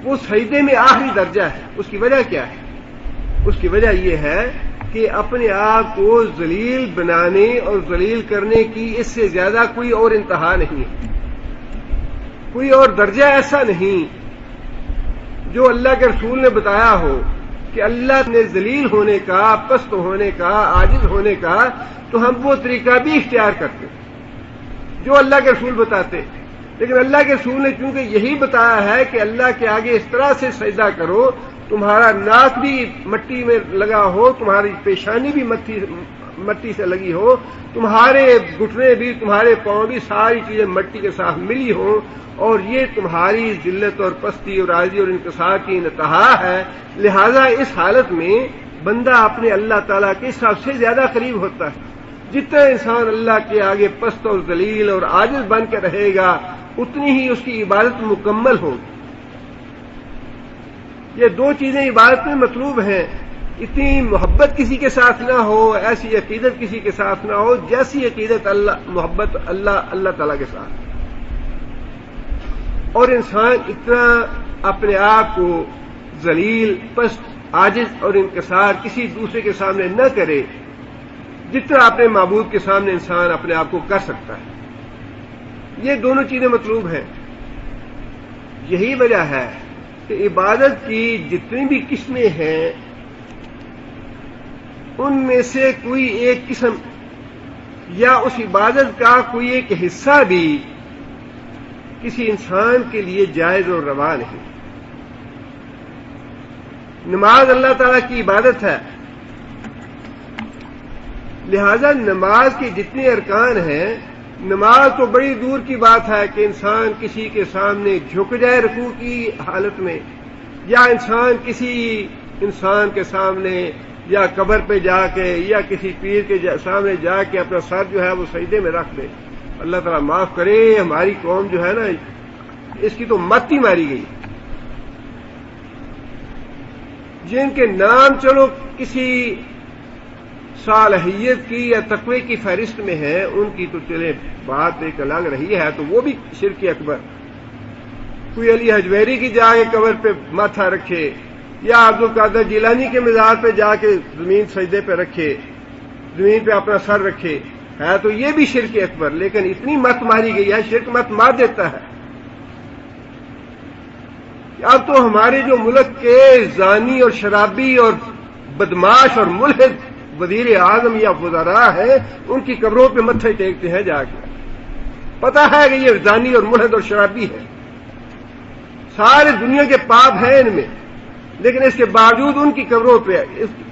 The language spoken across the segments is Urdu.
وہ سجدے میں آخری درجہ ہے. اس کی وجہ کیا ہے؟ اس کی وجہ یہ ہے کہ اپنے آپ کو ذلیل بنانے اور ذلیل کرنے کی اس سے زیادہ کوئی اور انتہا نہیں ہے. کوئی اور درجہ ایسا نہیں جو اللہ کے رسول نے بتایا ہو کہ اللہ نے ذلیل ہونے کا، پست ہونے کا، عاجز ہونے کا، تو ہم وہ طریقہ بھی اختیار کرتے جو اللہ کے رسول بتاتے. لیکن اللہ کے رسول نے چونکہ یہی بتایا ہے کہ اللہ کے آگے اس طرح سے سجدہ کرو، تمہارا ناک بھی مٹی میں لگا ہو، تمہاری پیشانی بھی مٹی سے لگی ہو، تمہارے گھٹنے بھی، تمہارے پاؤں بھی، ساری چیزیں مٹی کے ساتھ ملی ہوں، اور یہ تمہاری ذلت اور پستی اور عاجزی اور انکسار کی انتہا ہے. لہذا اس حالت میں بندہ اپنے اللہ تعالیٰ کے سب سے زیادہ قریب ہوتا ہے. جتنا انسان اللہ کے آگے پست اور ذلیل اور عاجز بن کے رہے گا، اتنی ہی اس کی عبادت مکمل ہوگی. یہ دو چیزیں عبادت میں مطلوب ہیں. اتنی محبت کسی کے ساتھ نہ ہو، ایسی عقیدت کسی کے ساتھ نہ ہو جیسی عقیدت محبت اللہ تعالیٰ کے ساتھ. اور انسان اتنا اپنے آپ کو ذلیل، پست، عاجز اور انکسار کسی دوسرے کے سامنے نہ کرے جتنا اپنے معبود کے سامنے انسان اپنے آپ کو کر سکتا ہے. یہ دونوں چیزیں مطلوب ہیں. یہی وجہ ہے کہ عبادت کی جتنی بھی قسمیں ہیں ان میں سے کوئی ایک قسم یا اس عبادت کا کوئی ایک حصہ بھی کسی انسان کے لیے جائز اور روا نہیں. نماز اللہ تعالیٰ کی عبادت ہے، لہذا نماز کے جتنے ارکان ہیں، نماز تو بڑی دور کی بات ہے کہ انسان کسی کے سامنے جھک جائے رکوع کی حالت میں، یا انسان کسی انسان کے سامنے یا قبر پہ جا کے یا کسی پیر کے سامنے جا کے اپنا سر جو ہے وہ سجدے میں رکھ دے. اللہ تعالیٰ معاف کرے، ہماری قوم جو ہے نا اس کی تو مت ہی ماری گئی. جن کے نام چلو کسی صالحیت کی یا تقوی کی فہرست میں ہے، ان کی تو چلے بات ایک الگ رہی ہے، تو وہ بھی شرک اکبر. کوئی علی حجویری کی جا کے قبر پہ ماتھا رکھے، یا عبد القادر جیلانی کے مزار پہ جا کے زمین سجدے پہ رکھے، زمین پہ اپنا سر رکھے، ہے تو یہ بھی شرک اکبر. لیکن اتنی مت ماری گئی ہے، شرک مت مار دیتا ہے. اب تو ہمارے جو ملک کے زانی اور شرابی اور بدماش اور ملحد وزیر اعظم یا وزراء ہیں، ان کی قبروں پہ متھے ٹیکتے ہیں جا کے. پتہ ہے کہ یہ زانی اور ملحد اور شرابی ہے، سارے دنیا کے پاپ ہیں ان میں، لیکن اس کے باوجود ان کی قبروں پہ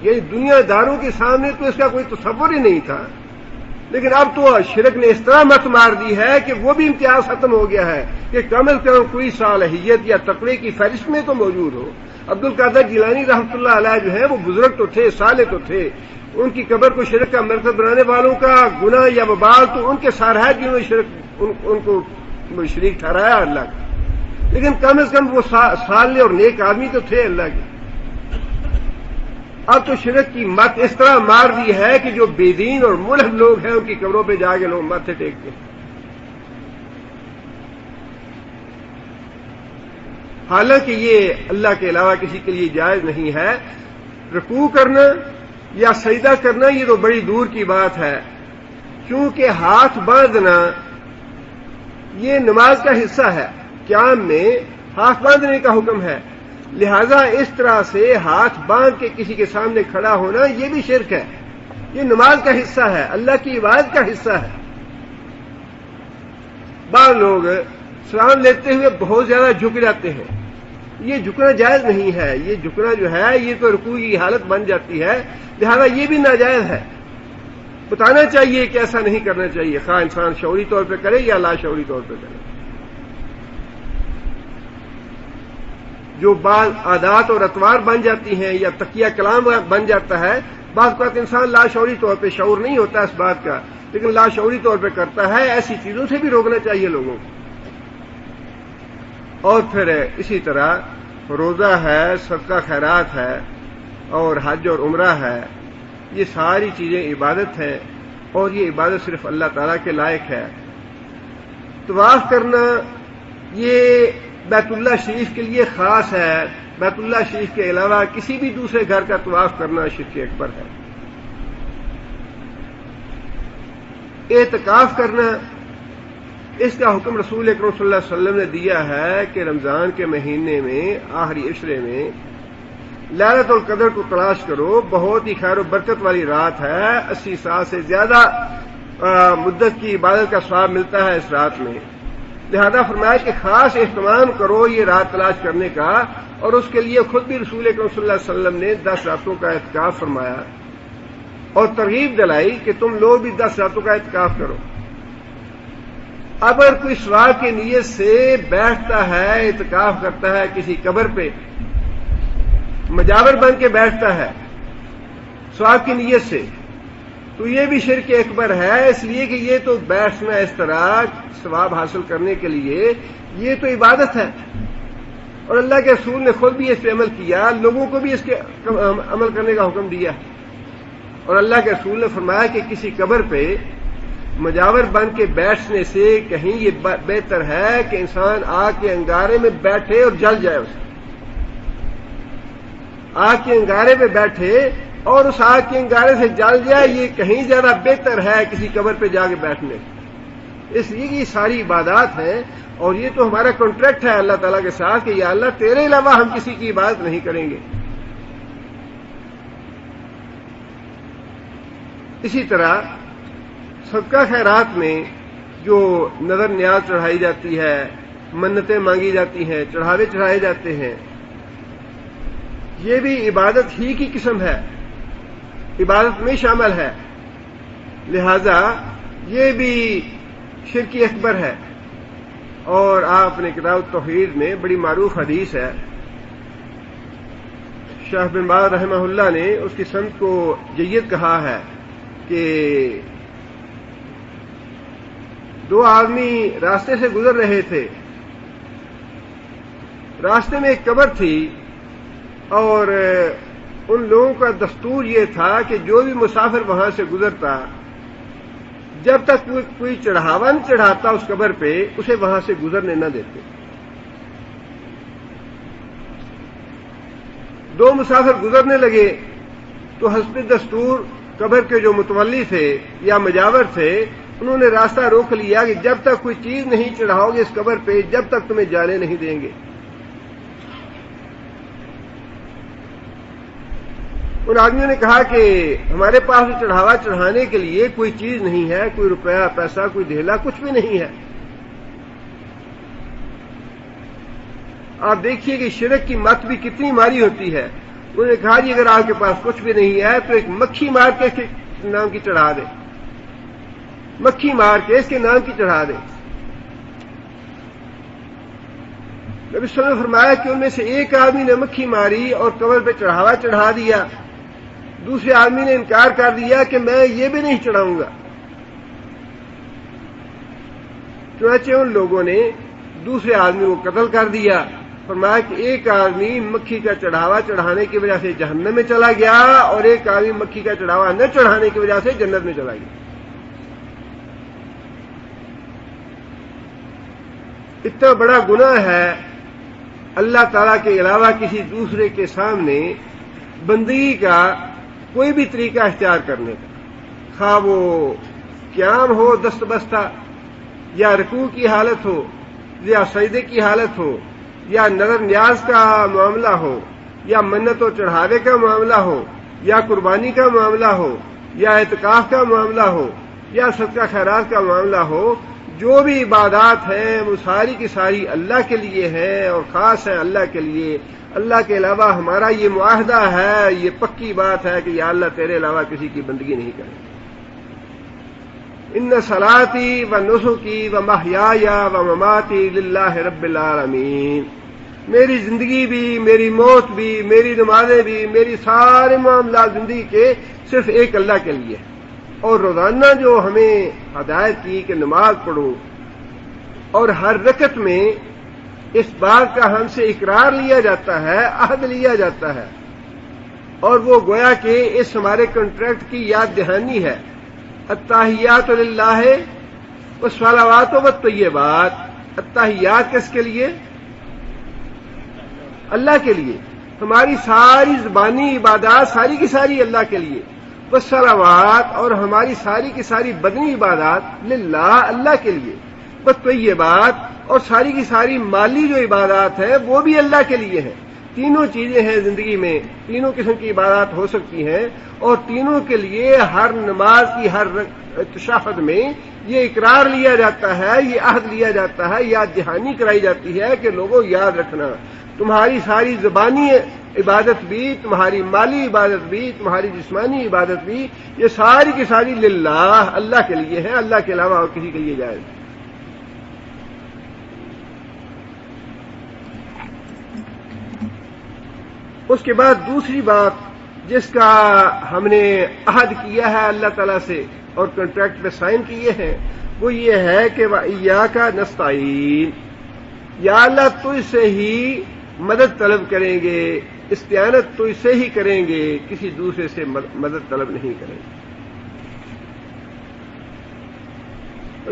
یہ دنیا داروں کے سامنے تو اس کا کوئی تصور ہی نہیں تھا. لیکن اب تو شرک نے اس طرح مت مار دی ہے کہ وہ بھی امتیاز ختم ہو گیا ہے کہ کم از کم کوئی صالحیت یا تقوی کی فہرست میں تو موجود ہو. عبد القادر جیلانی رحمۃ اللہ علیہ جو ہے وہ بزرگ تو تھے، صالح تو تھے. ان کی قبر کو شرک کا مرکز بنانے والوں کا گناہ یا وبال تو ان کے سار ہے جنہوں نے شرک ان کو شریک ٹھہرایا اللہ کا. لیکن کم از کم وہ صالح اور نیک آدمی تو تھے اللہ کے. اب تو شرک کی مت اس طرح مار دی ہے کہ جو بے دین اور ملحد لوگ ہیں ان کی قبروں پہ جا کے لوگ ماتھے ٹیکتے ہیں. حالانکہ یہ اللہ کے علاوہ کسی کے لیے جائز نہیں ہے. رکوع کرنا یا سجدہ کرنا یہ تو بڑی دور کی بات ہے، کیونکہ ہاتھ باندھنا یہ نماز کا حصہ ہے. قیام میں ہاتھ باندھنے کا حکم ہے، لہذا اس طرح سے ہاتھ باندھ کے کسی کے سامنے کھڑا ہونا یہ بھی شرک ہے. یہ نماز کا حصہ ہے، اللہ کی عبادت کا حصہ ہے. بعض لوگ سلام لیتے ہوئے بہت زیادہ جھک جاتے ہیں. یہ جھکنا جائز نہیں ہے. یہ جھکنا جو ہے یہ تو رکوع کی حالت بن جاتی ہے، لہذا یہ بھی ناجائز ہے. بتانا چاہیے کہ ایسا نہیں کرنا چاہیے، خواہ انسان شعوری طور پہ کرے یا لاشعوری طور پہ کرے. جو بعض عادات اور اطوار بن جاتی ہیں یا تقیہ کلام بن جاتا ہے، بعض اوقات انسان لاشعوری طور پہ، شعور نہیں ہوتا اس بات کا لیکن لاشعوری طور پہ کرتا ہے. ایسی چیزوں سے بھی روکنا چاہیے لوگوں کو. اور پھر اسی طرح روزہ ہے، صدقہ خیرات ہے، اور حج اور عمرہ ہے. یہ ساری چیزیں عبادت ہیں، اور یہ عبادت صرف اللہ تعالیٰ کے لائق ہے. طواف کرنا یہ بیت اللہ شریف کے لیے خاص ہے، بیت اللہ شریف کے علاوہ کسی بھی دوسرے گھر کا طواف کرنا شرک اکبر ہے۔ اعتکاف کرنا، اس کا حکم رسول اکرم صلی اللہ علیہ وسلم نے دیا ہے کہ رمضان کے مہینے میں آخری عشرے میں لیلۃ القدر کو تلاش کرو، بہت ہی خیر و برکت والی رات ہے، 80 سال سے زیادہ مدت کی عبادت کا ثواب ملتا ہے اس رات میں۔ لہذا فرمایا کہ خاص اہتمام کرو یہ رات تلاش کرنے کا، اور اس کے لیے خود بھی رسول اکرم صلی اللہ علیہ وسلم نے 10 راتوں کا اعتکاف فرمایا اور ترغیب دلائی کہ تم لوگ بھی 10 راتوں کا اعتکاف کرو۔ اگر کوئی ثواب کی نیت سے بیٹھتا ہے، اعتکاف کرتا ہے کسی قبر پہ، مجاور بن کے بیٹھتا ہے ثواب کی نیت سے، تو یہ بھی شرک اکبر ہے، اس لیے کہ یہ تو بیٹھنا اس طرح ثواب حاصل کرنے کے لیے یہ تو عبادت ہے، اور اللہ کے رسول نے خود بھی اس پہ عمل کیا، لوگوں کو بھی اس کے عمل کرنے کا حکم دیا، اور اللہ کے رسول نے فرمایا کہ کسی قبر پہ مجاور بن کے بیٹھنے سے کہیں یہ بہتر ہے کہ انسان آگ کے انگارے میں بیٹھے اور جل جائے، اسے آگ کے انگارے پہ بیٹھے اور اس آگ کے انگارے سے جل جائے، یہ کہیں زیادہ بہتر ہے کسی قبر پہ جا کے بیٹھنے۔ اس لیے کہ یہ ساری عبادات ہیں، اور یہ تو ہمارا کانٹریکٹ ہے اللہ تعالیٰ کے ساتھ کہ یا اللہ تیرے علاوہ ہم کسی کی عبادت نہیں کریں گے۔ اسی طرح صدقہ خیرات میں جو نظر نیاز چڑھائی جاتی ہے، منتیں مانگی جاتی ہیں، چڑھاوے چڑھائے جاتے ہیں، یہ بھی عبادت ہی کی قسم ہے، عبادت میں شامل ہے، لہذا یہ بھی شرک اکبر ہے۔ اور آپ نے کتاب التوحید میں بڑی معروف حدیث ہے، شیخ بن باز رحمہ اللہ نے اس کی سند کو جید کہا ہے کہ 2 آدمی راستے سے گزر رہے تھے، راستے میں ایک قبر تھی، اور ان لوگوں کا دستور یہ تھا کہ جو بھی مسافر وہاں سے گزرتا، جب تک کوئی چڑھاوا نہ چڑھاتا اس قبر پہ، اسے وہاں سے گزرنے نہ دیتے۔ 2 مسافر گزرنے لگے تو حسب دستور قبر کے جو متولی تھے یا مجاور تھے، انہوں نے راستہ روک لیا کہ جب تک کوئی چیز نہیں چڑھاؤ گے اس قبر پہ، جب تک تمہیں جانے نہیں دیں گے۔ ان آدمیوں نے کہا کہ ہمارے پاس چڑھاوا چڑھانے کے لیے کوئی چیز نہیں ہے، کوئی روپیہ پیسہ، کوئی ڈھیلا، کچھ بھی نہیں ہے۔ آپ دیکھیے کہ شرک کی مت بھی کتنی ماری ہوتی ہے۔ انہوں نے کہا جی اگر آپ کے پاس کچھ بھی نہیں ہے تو ایک مکھی مار کے اس کے نام کی چڑھا دے، مکھی مار کے اس کے نام کی چڑھا دے۔ نبی صلی اللہ علیہ وسلم نے فرمایا کہ ان میں سے ایک آدمی نے مکھی ماری اور قبر پہ چڑھاوا چڑھا دیا، دوسرے آدمی نے انکار کر دیا کہ میں یہ بھی نہیں چڑھاؤں گا۔ چنانچہ ان لوگوں نے دوسرے آدمی کو قتل کر دیا۔ فرمایا کہ ایک آدمی مکھی کا چڑھاوا چڑھانے کی وجہ سے جہنم میں چلا گیا، اور ایک آدمی مکھی کا چڑھاوا نہ چڑھانے کی وجہ سے جنت میں چلا گیا۔ اتنا بڑا گناہ ہے اللہ تعالیٰ کے علاوہ کسی دوسرے کے سامنے بندگی کا کوئی بھی طریقہ اختیار کرنے کا، خواہ وہ قیام ہو دست بستہ، یا رکوع کی حالت ہو، یا سجدے کی حالت ہو، یا نظر نیاز کا معاملہ ہو، یا منت و چڑھاوے کا معاملہ ہو، یا قربانی کا معاملہ ہو، یا اعتکاف کا معاملہ ہو، یا صدقہ خیرات کا معاملہ ہو۔ جو بھی عبادات ہیں وہ ساری کی ساری اللہ کے لیے ہیں اور خاص ہیں اللہ کے لیے۔ اللہ کے علاوہ ہمارا یہ معاہدہ ہے، یہ پکی بات ہے کہ یا اللہ تیرے علاوہ کسی کی بندگی نہیں کریں۔ ان صلاتی و نسکی و محیای و مماتی للہ رب العالمین، میری زندگی بھی، میری موت بھی، میری نمازیں بھی، میری سارے معاملات زندگی کے صرف ایک اللہ کے لیے۔ اور روزانہ جو ہمیں ہدایت کی کہ نماز پڑھو، اور ہر رکعت میں اس بات کا ہم سے اقرار لیا جاتا ہے، عہد لیا جاتا ہے، اور وہ گویا کہ اس ہمارے کنٹریکٹ کی یاد دہانی ہے۔ التحیات للہ والصلوات والطیبات، التحیات کس کے لیے؟ اللہ کے لیے، ہماری ساری زبانی عبادات ساری کی ساری اللہ کے لیے، والصلوات اور ہماری ساری کی ساری بدنی عبادات للہ اللہ کے لیے، والطیبات اور ساری کی ساری مالی جو عبادات ہیں وہ بھی اللہ کے لیے ہیں۔ تینوں چیزیں ہیں زندگی میں، تینوں قسم کی عبادات ہو سکتی ہیں، اور تینوں کے لیے ہر نماز کی ہر تشہد میں یہ اقرار لیا جاتا ہے، یہ عہد لیا جاتا ہے، یاد دہانی کرائی جاتی ہے کہ لوگوں یاد رکھنا، تمہاری ساری زبانی عبادت بھی، تمہاری مالی عبادت بھی، تمہاری جسمانی عبادت بھی، یہ ساری کی ساری للہ اللہ کے لیے ہے، اللہ کے علاوہ اور کسی کے لیے جائز نہیں۔ اس کے بعد دوسری بات جس کا ہم نے عہد کیا ہے اللہ تعالیٰ سے اور کنٹریکٹ پہ سائن کیے ہیں وہ یہ ہے کہ وَإِيَّاكَ نَسْتَعِينُ، یا اللہ تجھ سے ہی مدد طلب کریں گے، استعانت تجھ سے ہی کریں گے، کسی دوسرے سے مدد طلب نہیں کریں گے۔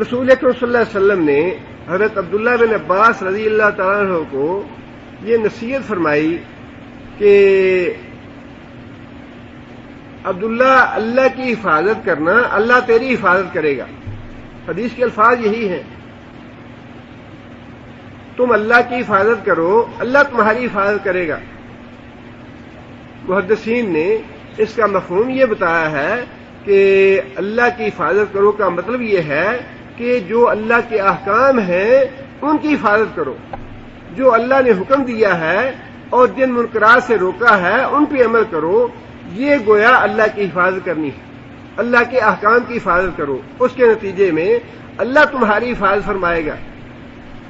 رسول اکرم صلی اللہ علیہ وسلم نے حضرت عبداللہ بن عباس رضی اللہ تعالیٰ عنہ کو یہ نصیحت فرمائی کہ عبداللہ اللہ کی حفاظت کرنا، اللہ تیری حفاظت کرے گا۔ حدیث کے الفاظ یہی ہیں، تم اللہ کی حفاظت کرو، اللہ تمہاری حفاظت کرے گا۔ محدثین نے اس کا مفہوم یہ بتایا ہے کہ اللہ کی حفاظت کرو کا مطلب یہ ہے کہ جو اللہ کے احکام ہیں ان کی حفاظت کرو، جو اللہ نے حکم دیا ہے اور جن منکرات سے روکا ہے ان پہ عمل کرو، یہ گویا اللہ کی حفاظت کرنی ہے، اللہ کے احکام کی حفاظت کرو، اس کے نتیجے میں اللہ تمہاری حفاظت فرمائے گا۔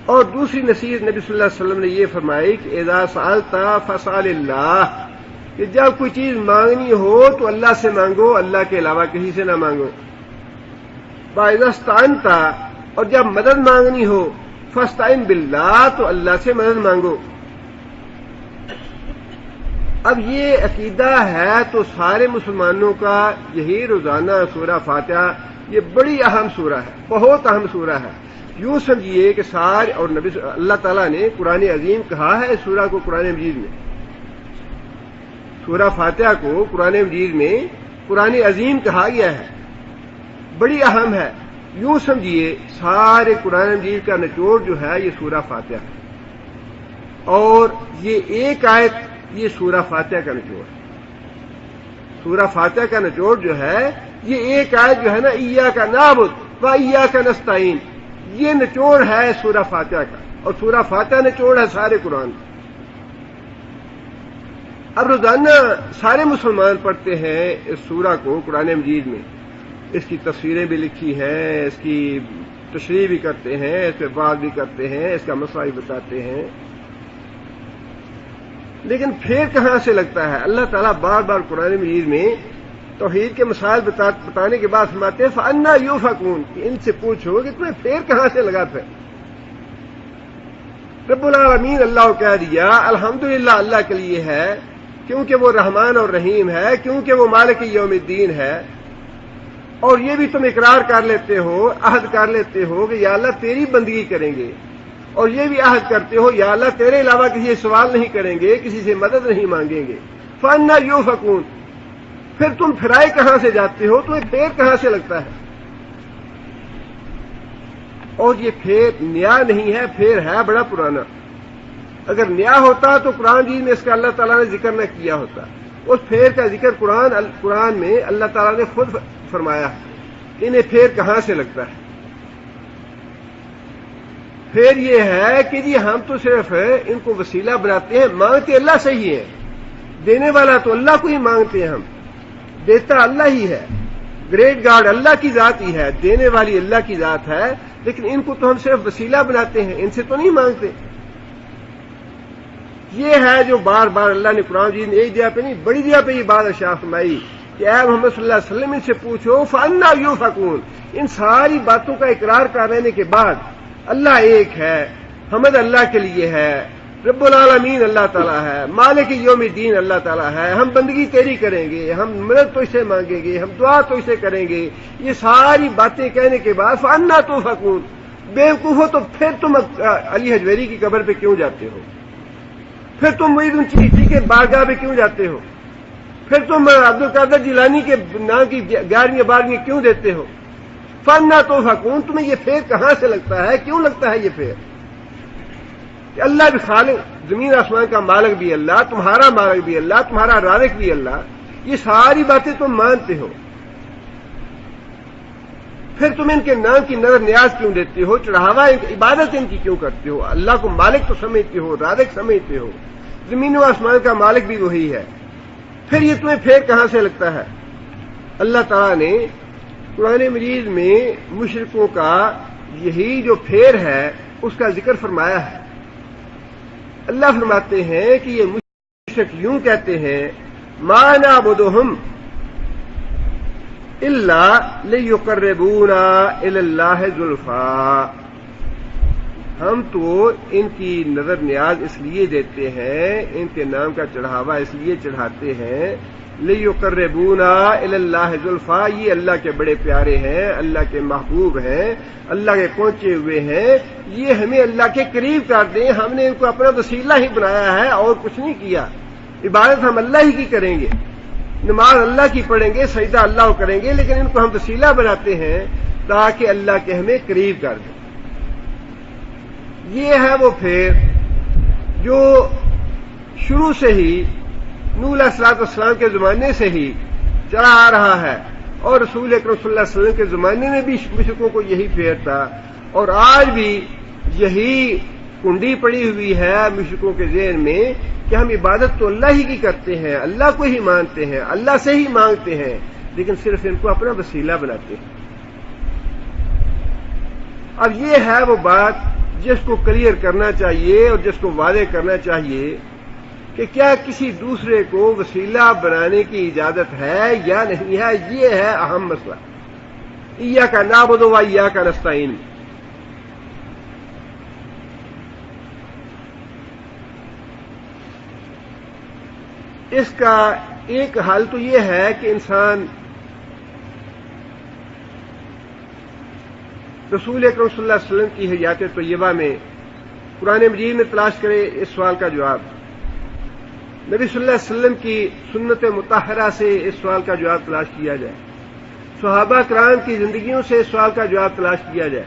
اور دوسری نصیحت نبی صلی اللہ علیہ وسلم نے یہ فرمائی کہ اذا سألت فاسأل اللہ، کہ جب کوئی چیز مانگنی ہو تو اللہ سے مانگو، اللہ کے علاوہ کسی سے نہ مانگو۔ وَإِذَا اسْتَعَنْتَ، اور جب مدد مانگنی ہو فاستعن باللہ، تو اللہ سے مدد مانگو۔ اب یہ عقیدہ ہے تو سارے مسلمانوں کا یہی روزانہ سورہ فاتحہ یہ بڑی اہم سورہ ہے، بہت اہم سورہ ہے۔ یوں سمجھیے کہ سارے، اور نبی اللہ تعالیٰ نے قرآن عظیم کہا ہے اس سورہ کو قرآن مجید میں، سورہ فاتحہ کو قرآن مجید میں قرآن عظیم کہا گیا ہے، بڑی اہم ہے۔ یوں سمجھیے سارے قرآن مجید کا نچوڑ جو ہے یہ سورہ فاتحہ ہے، اور یہ ایک آیت یہ سورہ فاتحہ کا نچوڑ ہے۔ سورہ فاتحہ کا نچوڑ جو ہے یہ ایک آیت جو ہے نا، ایاک نعبد و ایاک نستعین، یہ نچوڑ ہے سورہ فاتحہ کا، اور سورہ فاتحہ نچوڑ ہے سارے قرآن کا۔ اب روزانہ سارے مسلمان پڑھتے ہیں اس سورہ کو قرآن مجید میں، اس کی تفسیریں بھی لکھی ہیں، اس کی تشریح بھی کرتے ہیں، اس پہ بات بھی کرتے ہیں، اس کا مسئلہ بھی بتاتے ہیں، لیکن پھر کہاں سے لگتا ہے؟ اللہ تعالیٰ بار بار قرآن مجید میں توحید کے مسائل بتانے کے بعد فرماتے ہیں فَأَنَّا يُؤْفَكُونَ، کہ ان سے پوچھو کہ تمہیں پھر کہاں سے لگا پھر؟ رب العالمین اللہ کو کہہ دیا الحمدللہ اللہ کے لیے ہے، کیونکہ وہ رحمان اور رحیم ہے، کیونکہ وہ مالک یوم الدین ہے۔ اور یہ بھی تم اقرار کر لیتے ہو، عہد کر لیتے ہو کہ یا اللہ تیری بندگی کریں گے، اور یہ بھی عہد کرتے ہو یا اللہ تیرے علاوہ کسی سے سوال نہیں کریں گے، کسی سے مدد نہیں مانگیں گے۔ فَأَنَّا يُؤْفَكُونَ، پھر تم پھرائے کہاں سے جاتے ہو؟ تمہیں پھیر کہاں سے لگتا ہے؟ اور یہ پھیر نیا نہیں ہے، پھیر ہے بڑا پرانا۔ اگر نیا ہوتا تو قرآن جی میں اس کا اللہ تعالیٰ نے ذکر نہ کیا ہوتا۔ اس پھیر کا ذکر قرآن میں اللہ تعالیٰ نے خود فرمایا، انہیں پھیر کہاں سے لگتا ہے؟ پھر یہ ہے کہ جی ہم تو صرف ان کو وسیلہ بناتے ہیں، مانگتے اللہ سے ہی ہیں، دینے والا تو اللہ کو ہی مانگتے ہیں، ہم دیتا اللہ ہی ہے، گریٹ گاڈ اللہ کی ذات ہی ہے، دینے والی اللہ کی ذات ہے، لیکن ان کو تو ہم صرف وسیلہ بناتے ہیں، ان سے تو نہیں مانگتے۔ یہ ہے جو بار بار اللہ نے قرآن جی نے ایک جگہ پہ نہیں بڑی جگہ پہ یہ بات ارشاد فرمائی کہ اے محمد صلی اللہ علیہ وسلم ان سے پوچھو فَأَنَّا يُؤْفَكُونَ۔ ان ساری باتوں کا اقرار کر لینے کے بعد اللہ ایک ہے، حمد اللہ کے لیے ہے، رب العالمین اللہ تعالیٰ ہے، مالک یوم الدین اللہ تعالیٰ ہے، ہم بندگی تیری کریں گے، ہم مدد تو اسے مانگیں گے، ہم دعا تو اسے کریں گے، یہ ساری باتیں کہنے کے بعد فَأَنَّا تُؤْفَكُونَ، بے وقوف ہو تو پھر تم علی حجویری کی قبر پہ کیوں جاتے ہو؟ پھر تم معین چشتی کے بارگاہ پہ کیوں جاتے ہو؟ پھر تم عبد القادر جیلانی کے نام کی 11ویں 12ویں کیوں دیتے ہو؟ فنا تو حکون، تمہیں یہ پھیر کہاں سے لگتا ہے؟ کیوں لگتا ہے یہ پھیر کہ اللہ بھی خالق، زمین آسمان کا مالک بھی اللہ، تمہارا مالک بھی اللہ، تمہارا رازق بھی اللہ، یہ ساری باتیں تم مانتے ہو، پھر تم ان کے نام کی نظر نیاز کیوں دیتے ہو؟ چڑھاوا عبادت ان کی کیوں کرتے ہو؟ اللہ کو مالک تو سمجھتے ہو، رازق سمجھتے ہو، زمین و آسمان کا مالک بھی وہی ہے، پھر یہ تمہیں پھیر کہاں سے لگتا ہے؟ اللہ تعالیٰ نے قرآن مجید میں مشرکوں کا یہی جو پھیر ہے اس کا ذکر فرمایا ہے۔ اللہ فرماتے ہیں کہ یہ مشرک یوں کہتے ہیں، ما نعبدہم الا لیقربونا الی اللہ زلفیٰ، ہم تو ان کی نظر نیاز اس لیے دیتے ہیں، ان کے نام کا چڑھاوا اس لیے چڑھاتے ہیں، لیقربونا الی اللہ زلفیٰ، یہ اللہ کے بڑے پیارے ہیں، اللہ کے محبوب ہیں، اللہ کے پہنچے ہوئے ہیں، یہ ہمیں اللہ کے قریب کر دیں، ہم نے ان کو اپنا وسیلہ ہی بنایا ہے اور کچھ نہیں کیا، عبادت ہم اللہ ہی کی کریں گے، نماز اللہ کی پڑھیں گے، سجدہ اللہ کو کریں گے، لیکن ان کو ہم وسیلہ بناتے ہیں تاکہ اللہ کے ہمیں قریب کر دیں۔ یہ ہے وہ پھیر جو شروع سے ہی نوح علیہ الصلوۃ والسلام کے زمانے سے ہی چلا آ رہا ہے، اور رسول اکرم صلی اللہ علیہ وسلم کے زمانے میں بھی مشرکوں کو یہی پھیر تھا، اور آج بھی یہی کنڈی پڑی ہوئی ہے مشرکوں کے ذہن میں کہ ہم عبادت تو اللہ ہی کی کرتے ہیں، اللہ کو ہی مانتے ہیں، اللہ سے ہی مانگتے ہیں، لیکن صرف ان کو اپنا وسیلہ بناتے ہیں۔ اب یہ ہے وہ بات جس کو کلیئر کرنا چاہیے اور جس کو واضح کرنا چاہیے کہ کیا کسی دوسرے کو وسیلہ بنانے کی اجازت ہے یا نہیں ہے، یہ ہے اہم مسئلہ۔ ایاک نعبد و ایاک نستعین۔ اس کا ایک حل تو یہ ہے کہ انسان رسول اکرم صلی اللہ علیہ وسلم کی حیات طیبہ میں قرآن مجید میں تلاش کرے اس سوال کا جواب، نبی صلی اللہ علیہ وسلم کی سنت مطہرہ سے اس سوال کا جواب تلاش کیا جائے، صحابہ کرام کی زندگیوں سے اس سوال کا جواب تلاش کیا جائے،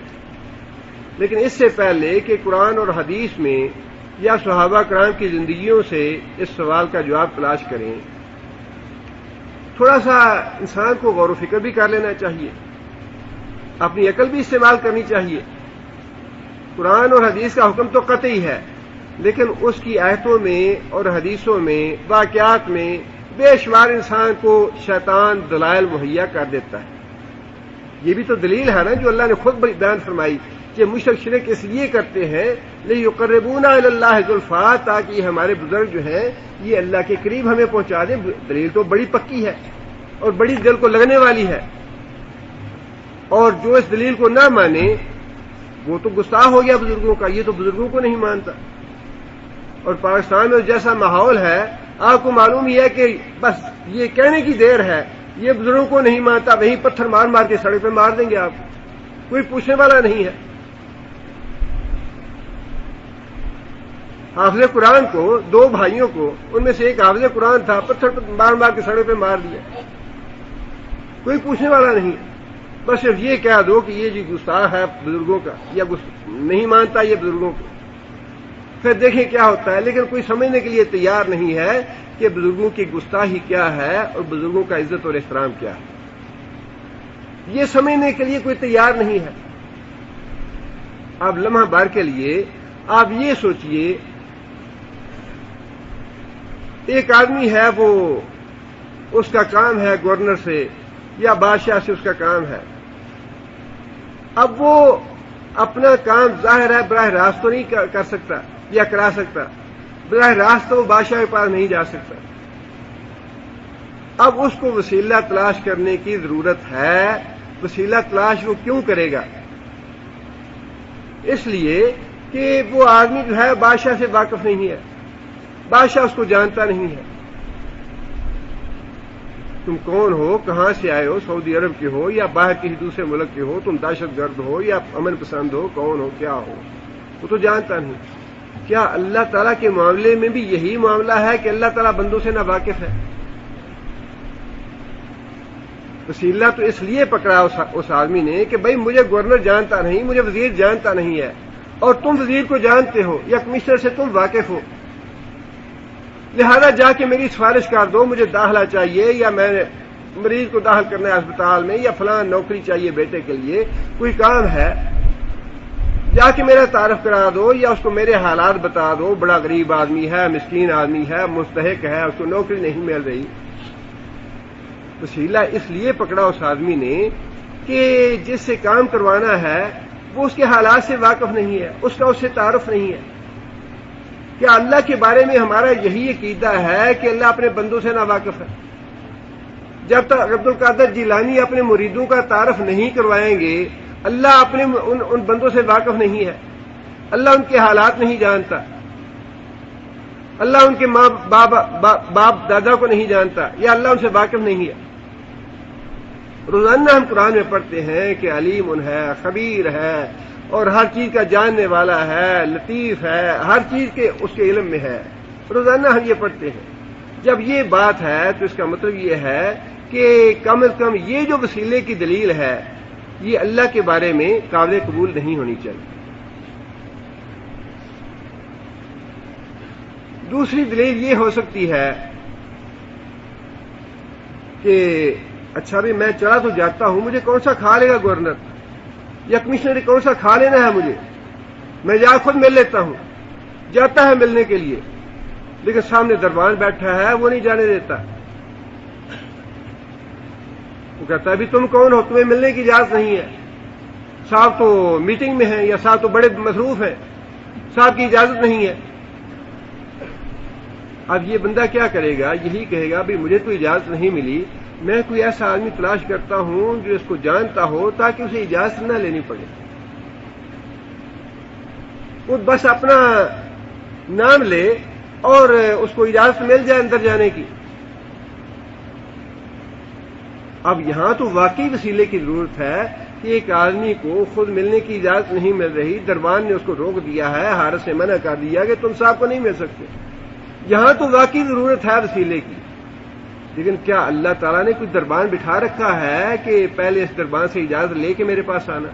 لیکن اس سے پہلے کہ قرآن اور حدیث میں یا صحابہ کرام کی زندگیوں سے اس سوال کا جواب تلاش کریں، تھوڑا سا انسان کو غور و فکر بھی کر لینا چاہیے، اپنی عقل بھی استعمال کرنی چاہیے۔ قرآن اور حدیث کا حکم تو قطعی ہے، لیکن اس کی آیتوں میں اور حدیثوں میں واقعات میں بے شمار انسان کو شیطان دلائل مہیا کر دیتا ہے۔ یہ بھی تو دلیل ہے نا جو اللہ نے خود بیان فرمائی کہ مشرک شرک اس لیے کرتے ہیں لیقربونا الی اللہ زلفیٰ، تاکہ یہ ہمارے بزرگ جو ہیں یہ اللہ کے قریب ہمیں پہنچا دیں۔ دلیل تو بڑی پکی ہے اور بڑی دل کو لگنے والی ہے، اور جو اس دلیل کو نہ مانے وہ تو گستاخ ہو گیا بزرگوں کا، یہ تو بزرگوں کو نہیں مانتا۔ اور پاکستان میں جیسا ماحول ہے آپ کو معلوم ہی ہے کہ بس یہ کہنے کی دیر ہے، یہ بزرگوں کو نہیں مانتا، وہیں پتھر مار مار کے سڑک پہ مار دیں گے آپ، کوئی پوچھنے والا نہیں ہے۔ حافظ قرآن کو، دو بھائیوں کو، ان میں سے ایک حافظ قرآن تھا، پتھر مار مار کے سڑک پہ مار دیا، کوئی پوچھنے والا نہیں ہے۔ بس صرف یہ کہہ دو کہ یہ جی گستاخ ہے بزرگوں کا، یا نہیں مانتا یہ بزرگوں کو، پھر دیکھیں کیا ہوتا ہے۔ لیکن کوئی سمجھنے کے لیے تیار نہیں ہے کہ بزرگوں کی گستاخی کیا ہے اور بزرگوں کا عزت اور احترام کیا ہے، یہ سمجھنے کے لیے کوئی تیار نہیں ہے۔ اب لمحہ بھر کے لیے آپ یہ سوچئے، ایک آدمی ہے، وہ اس کا کام ہے گورنر سے یا بادشاہ سے اس کا کام ہے، اب وہ اپنا کام ظاہر ہے براہ راست تو نہیں کر سکتا یا کرا سکتا، براہ راست تو وہ بادشاہ کے پاس نہیں جا سکتا، اب اس کو وسیلہ تلاش کرنے کی ضرورت ہے۔ وسیلہ تلاش وہ کیوں کرے گا؟ اس لیے کہ وہ آدمی جو ہے بادشاہ سے واقف نہیں ہے، بادشاہ اس کو جانتا نہیں ہے، تم کون ہو، کہاں سے آئے ہو، سعودی عرب کے ہو یا باہر کسی دوسرے ملک کے ہو، تم دہشت گرد ہو یا امن پسند ہو، کون ہو، کیا ہو، وہ تو جانتا نہیں۔ کیا اللہ تعالیٰ کے معاملے میں بھی یہی معاملہ ہے کہ اللہ تعالیٰ بندوں سے نا واقف ہے؟ وسیلہ تو اس لیے پکڑا اس آدمی نے کہ بھائی مجھے گورنر جانتا نہیں، مجھے وزیر جانتا نہیں ہے، اور تم وزیر کو جانتے ہو یا کمشنر سے تم واقف ہو، لہذا جا کے میری سفارش کر دو، مجھے داخلہ چاہیے یا میں مریض کو داخل کرنا ہے اسپتال میں، یا فلاں نوکری چاہیے بیٹے کے لیے، کوئی کام ہے، جا کے میرا تعارف کرا دو یا اس کو میرے حالات بتا دو، بڑا غریب آدمی ہے، مسکین آدمی ہے، مستحق ہے، اس کو نوکری نہیں مل رہی۔ وسیلہ اس لیے پکڑا اس آدمی نے کہ جس سے کام کروانا ہے وہ اس کے حالات سے واقف نہیں ہے، اس کا اس سے تعارف نہیں ہے۔ کیا اللہ کے بارے میں ہمارا یہی عقیدہ ہے کہ اللہ اپنے بندوں سے نا واقف ہے؟ جب تک عبد القادر جیلانی اپنے مریدوں کا تعارف نہیں کروائیں گے، اللہ اپنے ان بندوں سے واقف نہیں ہے، اللہ ان کے حالات نہیں جانتا، اللہ ان کے ماں باپ دادا کو نہیں جانتا، یا اللہ ان سے واقف نہیں ہے۔ روزانہ ہم قرآن میں پڑھتے ہیں کہ علیم ہے، خبیر ہے، اور ہر چیز کا جاننے والا ہے، لطیف ہے، ہر چیز کے اس کے علم میں ہے، روزانہ ہم یہ پڑھتے ہیں۔ جب یہ بات ہے تو اس کا مطلب یہ ہے کہ کم از کم یہ جو وسیلے کی دلیل ہے یہ اللہ کے بارے میں قابل قبول نہیں ہونی چاہیے۔ دوسری دلیل یہ ہو سکتی ہے کہ اچھا بھی میں چلا تو جاتا ہوں، مجھے کون سا کھا لے گا گورنر یا کمشنر، کون سا کھا لینا ہے مجھے، میں جا خود مل لیتا ہوں، جاتا ہے ملنے کے لیے، لیکن سامنے دربان بیٹھا ہے وہ نہیں جانے دیتا، وہ کہتا ہے بھی تم کون ہو، تمہیں ملنے کی اجازت نہیں ہے، صاحب تو میٹنگ میں ہیں یا صاحب تو بڑے مصروف ہیں، صاحب کی اجازت نہیں ہے۔ اب یہ بندہ کیا کرے گا؟ یہی کہے گا بھی مجھے تو اجازت نہیں ملی، میں کوئی ایسا آدمی تلاش کرتا ہوں جو اس کو جانتا ہو تاکہ اسے اجازت نہ لینی پڑے، وہ بس اپنا نام لے اور اس کو اجازت مل جائے اندر جانے کی۔ اب یہاں تو واقعی وسیلے کی ضرورت ہے کہ ایک آدمی کو خود ملنے کی اجازت نہیں مل رہی، دربان نے اس کو روک دیا ہے، حارث نے منع کر دیا کہ تم صاحب کو نہیں مل سکتے، یہاں تو واقعی ضرورت ہے وسیلے کی۔ لیکن کیا اللہ تعالیٰ نے کوئی دربان بٹھا رکھا ہے کہ پہلے اس دربان سے اجازت لے کے میرے پاس آنا؟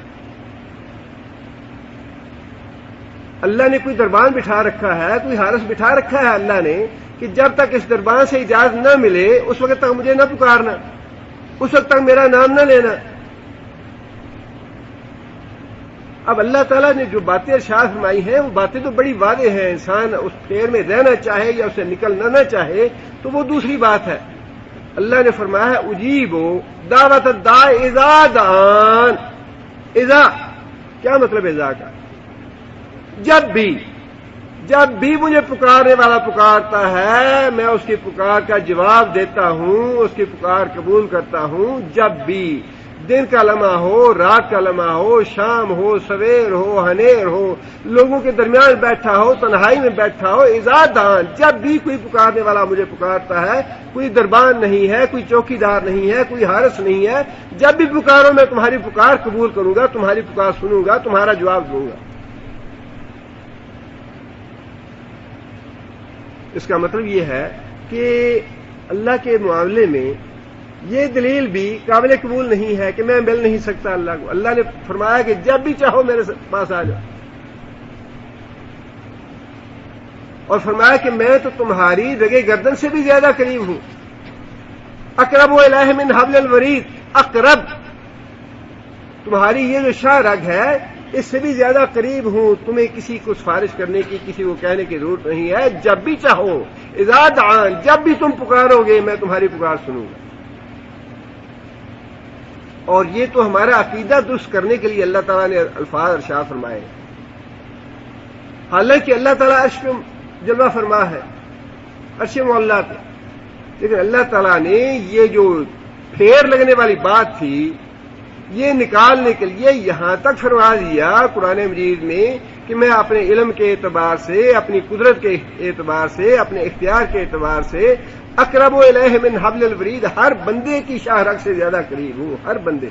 اللہ نے کوئی دربان بٹھا رکھا ہے، کوئی حارث بٹھا رکھا ہے اللہ نے کہ جب تک اس دربان سے اجازت نہ ملے اس وقت تک مجھے نہ پکارنا، اس وقت تک میرا نام نہ لینا۔ اب اللہ تعالیٰ نے جو باتیں ارشاد فرمائی ہیں وہ باتیں تو بڑی واضح ہیں، انسان اس پھیر میں رہنا چاہے یا اسے نکلنا نہ چاہے تو وہ دوسری بات ہے۔ اللہ نے فرمایا ہے اجیبو دعوت الداع اذا دعان۔ اذا کیا مطلب اذا کا؟ جب بھی مجھے پکارنے والا پکارتا ہے میں اس کی پکار کا جواب دیتا ہوں، اس کی پکار قبول کرتا ہوں۔ جب بھی دن کا لمحہ ہو، رات کا لمحہ ہو، شام ہو، سویر ہو، ہنیر ہو، لوگوں کے درمیان بیٹھا ہو، تنہائی میں بیٹھا ہو، اذا دان، جب بھی کوئی پکارنے والا مجھے پکارتا ہے، کوئی دربان نہیں ہے، کوئی چوکی دار نہیں ہے، کوئی حارس نہیں ہے، جب بھی پکارو میں تمہاری پکار قبول کروں گا، تمہاری پکار سنوں گا، تمہارا جواب دوں گا۔ اس کا مطلب یہ ہے کہ اللہ کے معاملے میں یہ دلیل بھی قابل قبول نہیں ہے کہ میں مل نہیں سکتا اللہ کو۔ اللہ نے فرمایا کہ جب بھی چاہو میرے پاس آ جاؤ، اور فرمایا کہ میں تو تمہاری رگے گردن سے بھی زیادہ قریب ہوں، اقرب الیہ من حبل الورید، اقرب، تمہاری یہ جو شاہ رگ ہے اس سے بھی زیادہ قریب ہوں، تمہیں کسی کو سفارش کرنے کی، کسی کو کہنے کی ضرورت نہیں ہے، جب بھی چاہو، اذا دعان، جب بھی تم پکارو گے میں تمہاری پکار سنوں گا۔ اور یہ تو ہمارا عقیدہ درست کرنے کے لیے اللہ تعالیٰ نے الفاظ ارشاد فرمائے، حالانکہ اللہ تعالیٰ عرش پہ جلوہ فرما ہے، عرش معلیٰ پہ، لیکن اللہ تعالیٰ نے یہ جو پھیر لگنے والی بات تھی یہ نکالنے کے لیے یہاں تک فرما دیا قرآن مجید میں کہ میں اپنے علم کے اعتبار سے، اپنی قدرت کے اعتبار سے، اپنے اختیار کے اعتبار سے اقرب الیہ من حبل الورید، ہر بندے کی شاہ رگ سے زیادہ قریب ہوں، ہر بندے۔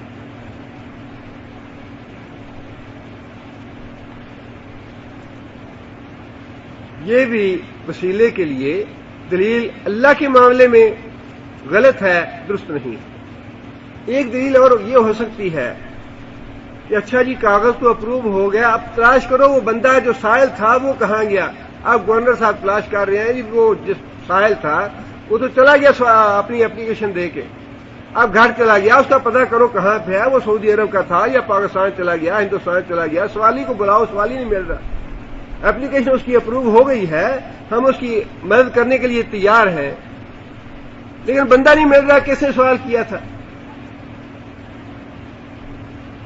یہ بھی وسیلے کے لیے دلیل اللہ کے معاملے میں غلط ہے، درست نہیں ہے۔ ایک دلیل اور یہ ہو سکتی ہے کہ اچھا جی کاغذ تو اپروو ہو گیا، اب تلاش کرو وہ بندہ جو سائل تھا وہ کہاں گیا۔ اب گورنر صاحب تلاش کر رہے ہیں جی وہ جس سائل تھا وہ تو چلا گیا اپنی اپلیکیشن دے کے، اب گھر چلا گیا، اس کا پتہ کرو کہاں پہ ہے، وہ سعودی عرب کا تھا یا پاکستان چلا گیا، ہندوستان چلا گیا، سوالی کو بلاؤ، سوالی نہیں مل رہا۔ اپلیکیشن اس کی اپروو ہو گئی ہے، ہم اس کی مدد کرنے کے لیے تیار ہیں، لیکن بندہ نہیں مل رہا، کس نے سوال کیا تھا؟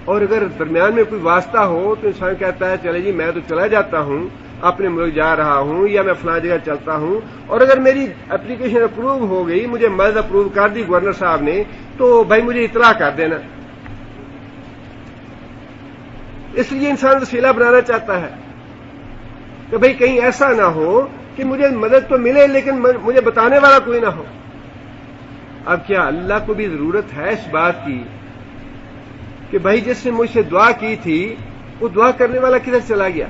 اور اگر درمیان میں کوئی واسطہ ہو تو انسان کہتا ہے چلے جی میں تو چلا جاتا ہوں، اپنے ملک جا رہا ہوں یا میں فلاں جگہ چلتا ہوں، اور اگر میری اپلیکیشن اپروو ہو گئی، مجھے مدد اپروو کر دی گورنر صاحب نے، تو بھائی مجھے اطلاع کر دینا۔ اس لیے انسان وسیلہ بنانا چاہتا ہے کہ بھئی کہیں ایسا نہ ہو کہ مجھے مدد تو ملے لیکن مجھے بتانے والا کوئی نہ ہو۔ اب کیا اللہ کو بھی ضرورت ہے اس بات کی کہ بھائی جس نے مجھ سے دعا کی تھی وہ دعا کرنے والا کدھر چلا گیا؟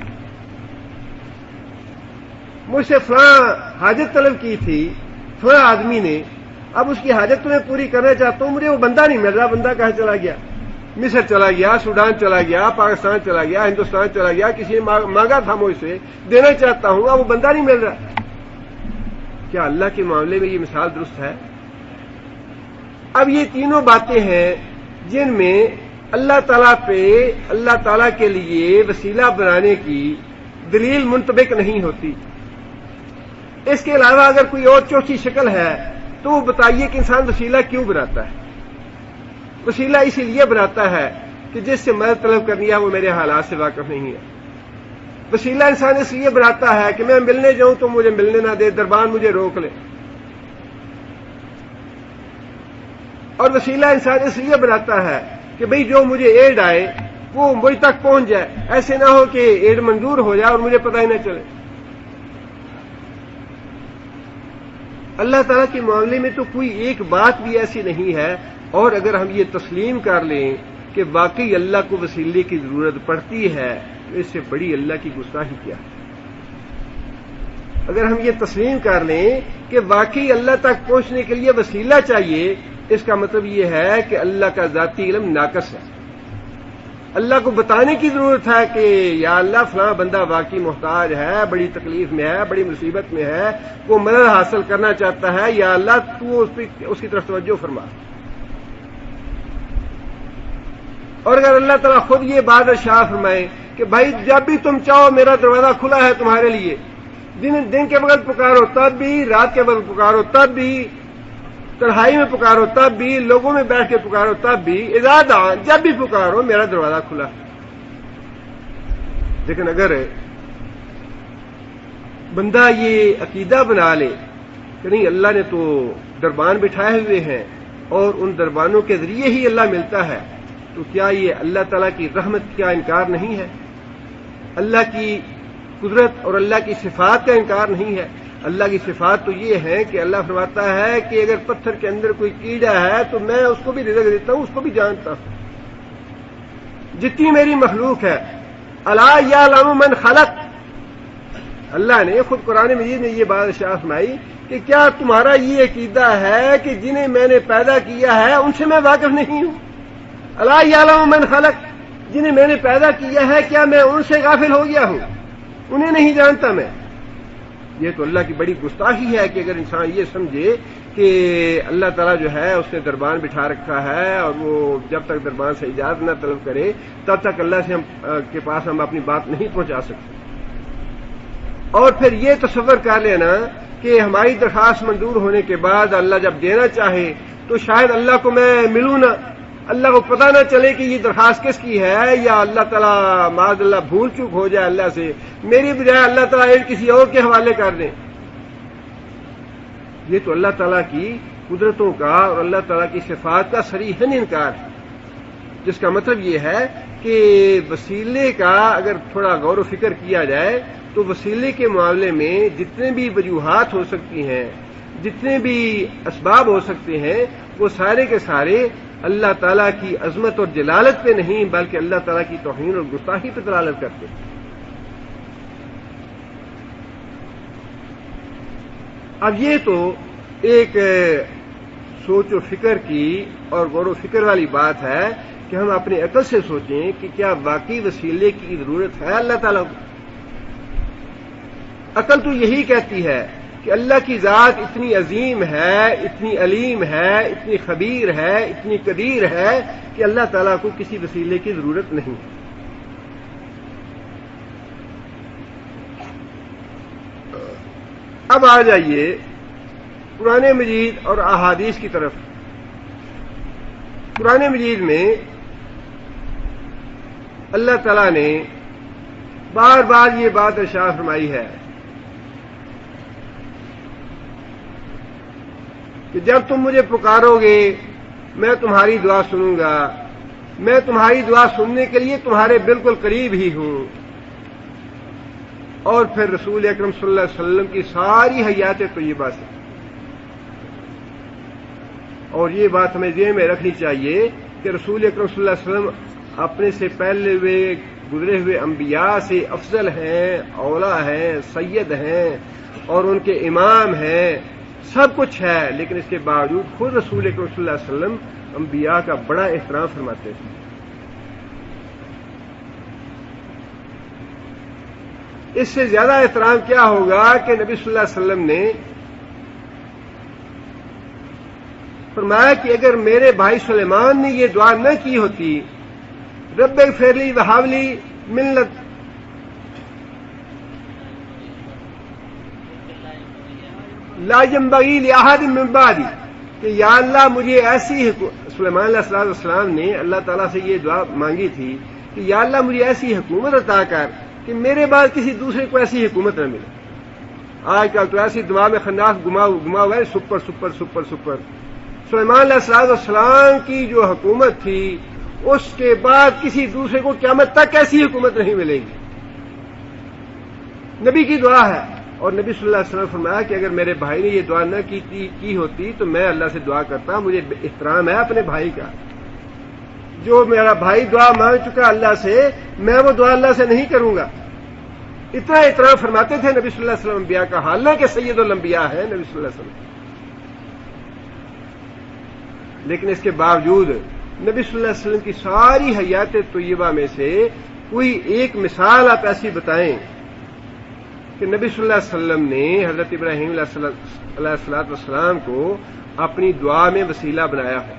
مجھ سے فلاں حاجت طلب کی تھی فلاں آدمی نے، اب اس کی حاجت تو میں پوری کرنا چاہتا ہوں، مجھے وہ بندہ نہیں مل رہا، بندہ کہاں چلا گیا؟ مصر چلا گیا، سوڈان چلا گیا، پاکستان چلا گیا، ہندوستان چلا گیا، کسی نے مانگا تھا مجھ سے، دینا چاہتا ہوں، اب وہ بندہ نہیں مل رہا۔ کیا اللہ کے معاملے میں یہ مثال درست ہے؟ اب یہ تینوں باتیں ہیں جن میں اللہ تعالیٰ پہ اللہ تعالیٰ کے لیے وسیلہ بنانے کی دلیل منطبق نہیں ہوتی۔ اس کے علاوہ اگر کوئی اور چوتھی شکل ہے تو وہ بتائیے کہ انسان وسیلہ کیوں بناتا ہے؟ وسیلہ اسی لیے بناتا ہے کہ جس سے مدد طلب کرنی ہے وہ میرے حالات سے واقف نہیں ہے۔ وسیلہ انسان اس لیے بناتا ہے کہ میں ملنے جاؤں تو مجھے ملنے نہ دے، دربان مجھے روک لے، اور وسیلہ انسان اس لیے بناتا ہے کہ بھئی جو مجھے ایڈ آئے وہ مجھ تک پہنچ جائے، ایسے نہ ہو کہ ایڈ منظور ہو جائے اور مجھے پتہ ہی نہ چلے۔ اللہ تعالیٰ کے معاملے میں تو کوئی ایک بات بھی ایسی نہیں ہے، اور اگر ہم یہ تسلیم کر لیں کہ واقعی اللہ کو وسیلے کی ضرورت پڑتی ہے تو اس سے بڑی اللہ کی گستاخی کیا ہے؟ اگر ہم یہ تسلیم کر لیں کہ واقعی اللہ تک پہنچنے کے لیے وسیلہ چاہیے، اس کا مطلب یہ ہے کہ اللہ کا ذاتی علم ناقص ہے۔ اللہ کو بتانے کی ضرورت ہے کہ یا اللہ فلاں بندہ واقعی محتاج ہے، بڑی تکلیف میں ہے، بڑی مصیبت میں ہے، وہ مدد حاصل کرنا چاہتا ہے، یا اللہ تو اس کی طرف توجہ فرما۔ اور اگر اللہ تعالیٰ خود یہ بات ارشاد فرمائے کہ بھائی جب بھی تم چاہو میرا دروازہ کھلا ہے تمہارے لیے، دن کے وقت پکارو تب بھی، رات کے وقت پکارو تب بھی، تنہائی میں پکارو تب بھی، لوگوں میں بیٹھ کے پکارو تب بھی، اذا دعا جب بھی پکارو میرا دروازہ کھلا۔ لیکن اگر بندہ یہ عقیدہ بنا لے کہ نہیں اللہ نے تو دربان بٹھائے ہوئے ہیں اور ان دربانوں کے ذریعے ہی اللہ ملتا ہے، تو کیا یہ اللہ تعالیٰ کی رحمت کا انکار نہیں ہے؟ اللہ کی قدرت اور اللہ کی صفات کا انکار نہیں ہے؟ اللہ کی صفات تو یہ ہے کہ اللہ فرماتا ہے کہ اگر پتھر کے اندر کوئی کیڑا ہے تو میں اس کو بھی رزق دیتا ہوں، اس کو بھی جانتا ہوں۔ جتنی میری مخلوق ہے، الا یعلم من خلق، اللہ نے خود قرآن مجید میں یہ بات ارشاد فرمائی کہ کیا تمہارا یہ عقیدہ ہے کہ جنہیں میں نے پیدا کیا ہے ان سے میں واقف نہیں ہوں؟ الا یعلم من خلق، جنہیں میں نے پیدا کیا ہے کیا میں ان سے غافل ہو گیا ہوں؟ انہیں نہیں جانتا میں؟ یہ تو اللہ کی بڑی گستاخی ہے کہ اگر انسان یہ سمجھے کہ اللہ تعالیٰ جو ہے اس نے دربان بٹھا رکھا ہے اور وہ جب تک دربان سے اجازت نہ طلب کرے تب تک اللہ سے کے پاس ہم اپنی بات نہیں پہنچا سکتے۔ اور پھر یہ تصور کر لینا کہ ہماری درخواست منظور ہونے کے بعد اللہ جب دینا چاہے تو شاید اللہ کو میں ملوں نہ، اللہ کو پتہ نہ چلے کہ یہ درخواست کس کی ہے، یا اللہ تعالیٰ معاذ اللہ بھول چوک ہو جائے اللہ سے، میری بجائے اللہ تعالیٰ ایک کسی اور کے حوالے کر دیں۔ یہ تو اللہ تعالیٰ کی قدرتوں کا اور اللہ تعالیٰ کی صفات کا صریحاً انکار ہے، جس کا مطلب یہ ہے کہ وسیلے کا اگر تھوڑا غور و فکر کیا جائے تو وسیلے کے معاملے میں جتنے بھی وجوہات ہو سکتی ہیں، جتنے بھی اسباب ہو سکتے ہیں، وہ سارے کے سارے اللہ تعالیٰ کی عظمت اور جلالت پہ نہیں بلکہ اللہ تعالیٰ کی توہین اور گستاخی پہ دلالت کرتے ہیں۔ اب یہ تو ایک سوچ و فکر کی اور غور و فکر والی بات ہے کہ ہم اپنی عقل سے سوچیں کہ کیا واقعی وسیلے کی ضرورت ہے اللہ تعالیٰ کو. عقل تو یہی کہتی ہے کہ اللہ کی ذات اتنی عظیم ہے، اتنی علیم ہے، اتنی خبیر ہے، اتنی قدیر ہے کہ اللہ تعالیٰ کو کسی وسیلے کی ضرورت نہیں. اب آ جائیے قرآن مجید اور احادیث کی طرف. قرآن مجید میں اللہ تعالیٰ نے بار بار یہ بات ارشاد فرمائی ہے کہ جب تم مجھے پکارو گے میں تمہاری دعا سنوں گا، میں تمہاری دعا سننے کے لیے تمہارے بالکل قریب ہی ہوں. اور پھر رسول اکرم صلی اللہ علیہ وسلم کی ساری حیات طیبہ سے. اور یہ بات ہمیں ذہن میں رکھنی چاہیے کہ رسول اکرم صلی اللہ علیہ وسلم اپنے سے پہلے ہوئے گزرے ہوئے انبیاء سے افضل ہیں، اولا ہیں، سید ہیں اور ان کے امام ہیں، سب کچھ ہے، لیکن اس کے باوجود خود رسول اکرم صلی اللہ علیہ وسلم انبیاء کا بڑا احترام فرماتے تھے. اس سے زیادہ احترام کیا ہوگا کہ نبی صلی اللہ علیہ وسلم نے فرمایا کہ اگر میرے بھائی سلیمان نے یہ دعا نہ کی ہوتی رب اغفر لی وہب لی من لا ينبغي لأحد من بعدی، کہ یا اللہ مجھے ایسی سلیمان علیہ السلام نے اللہ تعالیٰ سے یہ دعا مانگی تھی کہ یا اللہ مجھے ایسی حکومت عطا کر کہ میرے بعد کسی دوسرے کو ایسی حکومت نہ ملے. آج کل تو ایسی دماغ میں خناس گما ہوا ہے، سپر سپر سپر سپر. سلیمان علیہ السلام کی جو حکومت تھی اس کے بعد کسی دوسرے کو قیامت تک ایسی حکومت نہیں ملے گی. نبی کی دعا ہے اور نبی صلی اللہ علیہ وسلم فرمایا کہ اگر میرے بھائی نے یہ دعا نہ کی ہوتی تو میں اللہ سے دعا کرتا. مجھے احترام ہے اپنے بھائی کا. جو میرا بھائی دعا مانگ چکا اللہ سے، میں وہ دعا اللہ سے نہیں کروں گا. اتنا احترام فرماتے تھے نبی صلی اللہ علیہ وسلم انبیاء کا، حالانکہ سید الانبیاء ہے نبی صلی اللہ علیہ وسلم. لیکن اس کے باوجود نبی صلی اللہ علیہ وسلم کی ساری حیات طیبہ میں سے کوئی ایک مثال آپ ایسی بتائیں کہ نبی صلی اللہ علیہ وسلم نے حضرت ابراہیم علیہ السلام کو اپنی دعا میں وسیلہ بنایا ہو،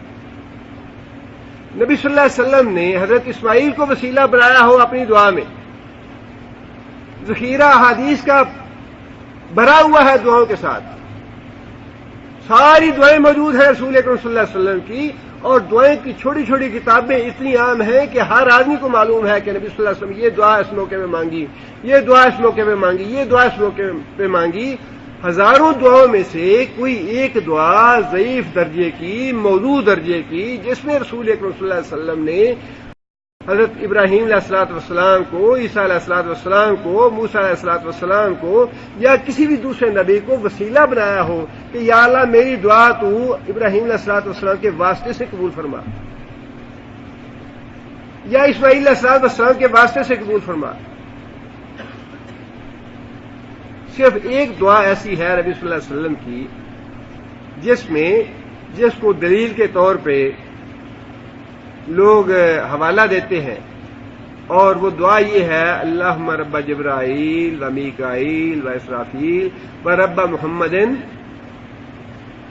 نبی صلی اللہ علیہ وسلم نے حضرت اسماعیل کو وسیلہ بنایا ہو اپنی دعا میں. ذخیرہ احادیث کا بھرا ہوا ہے دعاؤں کے ساتھ. ساری دعائیں موجود ہیں رسول اکرم صلی اللہ علیہ وسلم کی، اور دعائیں کی چھوٹی چھوٹی کتابیں اتنی عام ہیں کہ ہر آدمی کو معلوم ہے کہ نبی صلی اللہ علیہ وسلم یہ دعا اس موقع میں مانگی، یہ دعا اس موقع میں مانگی، یہ دعا اس موقع پہ مانگی. ہزاروں دعاؤں میں سے کوئی ایک دعا ضعیف درجے کی، موضوع درجے کی، جس میں رسول اکرم صلی اللہ علیہ وسلم نے حضرت ابراہیم علیہ السلام کو، عیسیٰ علیہ السلام کو، موسیٰ علیہ السلام کو یا کسی بھی دوسرے نبی کو وسیلہ بنایا ہو کہ یا اللہ میری دعا تو ابراہیم علیہ السلام کے واسطے سے قبول فرما، یا اسماعیل علیہ السلام کے واسطے سے قبول فرما. صرف ایک دعا ایسی ہے نبی صلی اللہ علیہ وسلم کی جس کو دلیل کے طور پہ لوگ حوالہ دیتے ہیں، اور وہ دعا یہ ہے اللہم رب جبرائیل و میکائیل و اسرافیل و رب محمد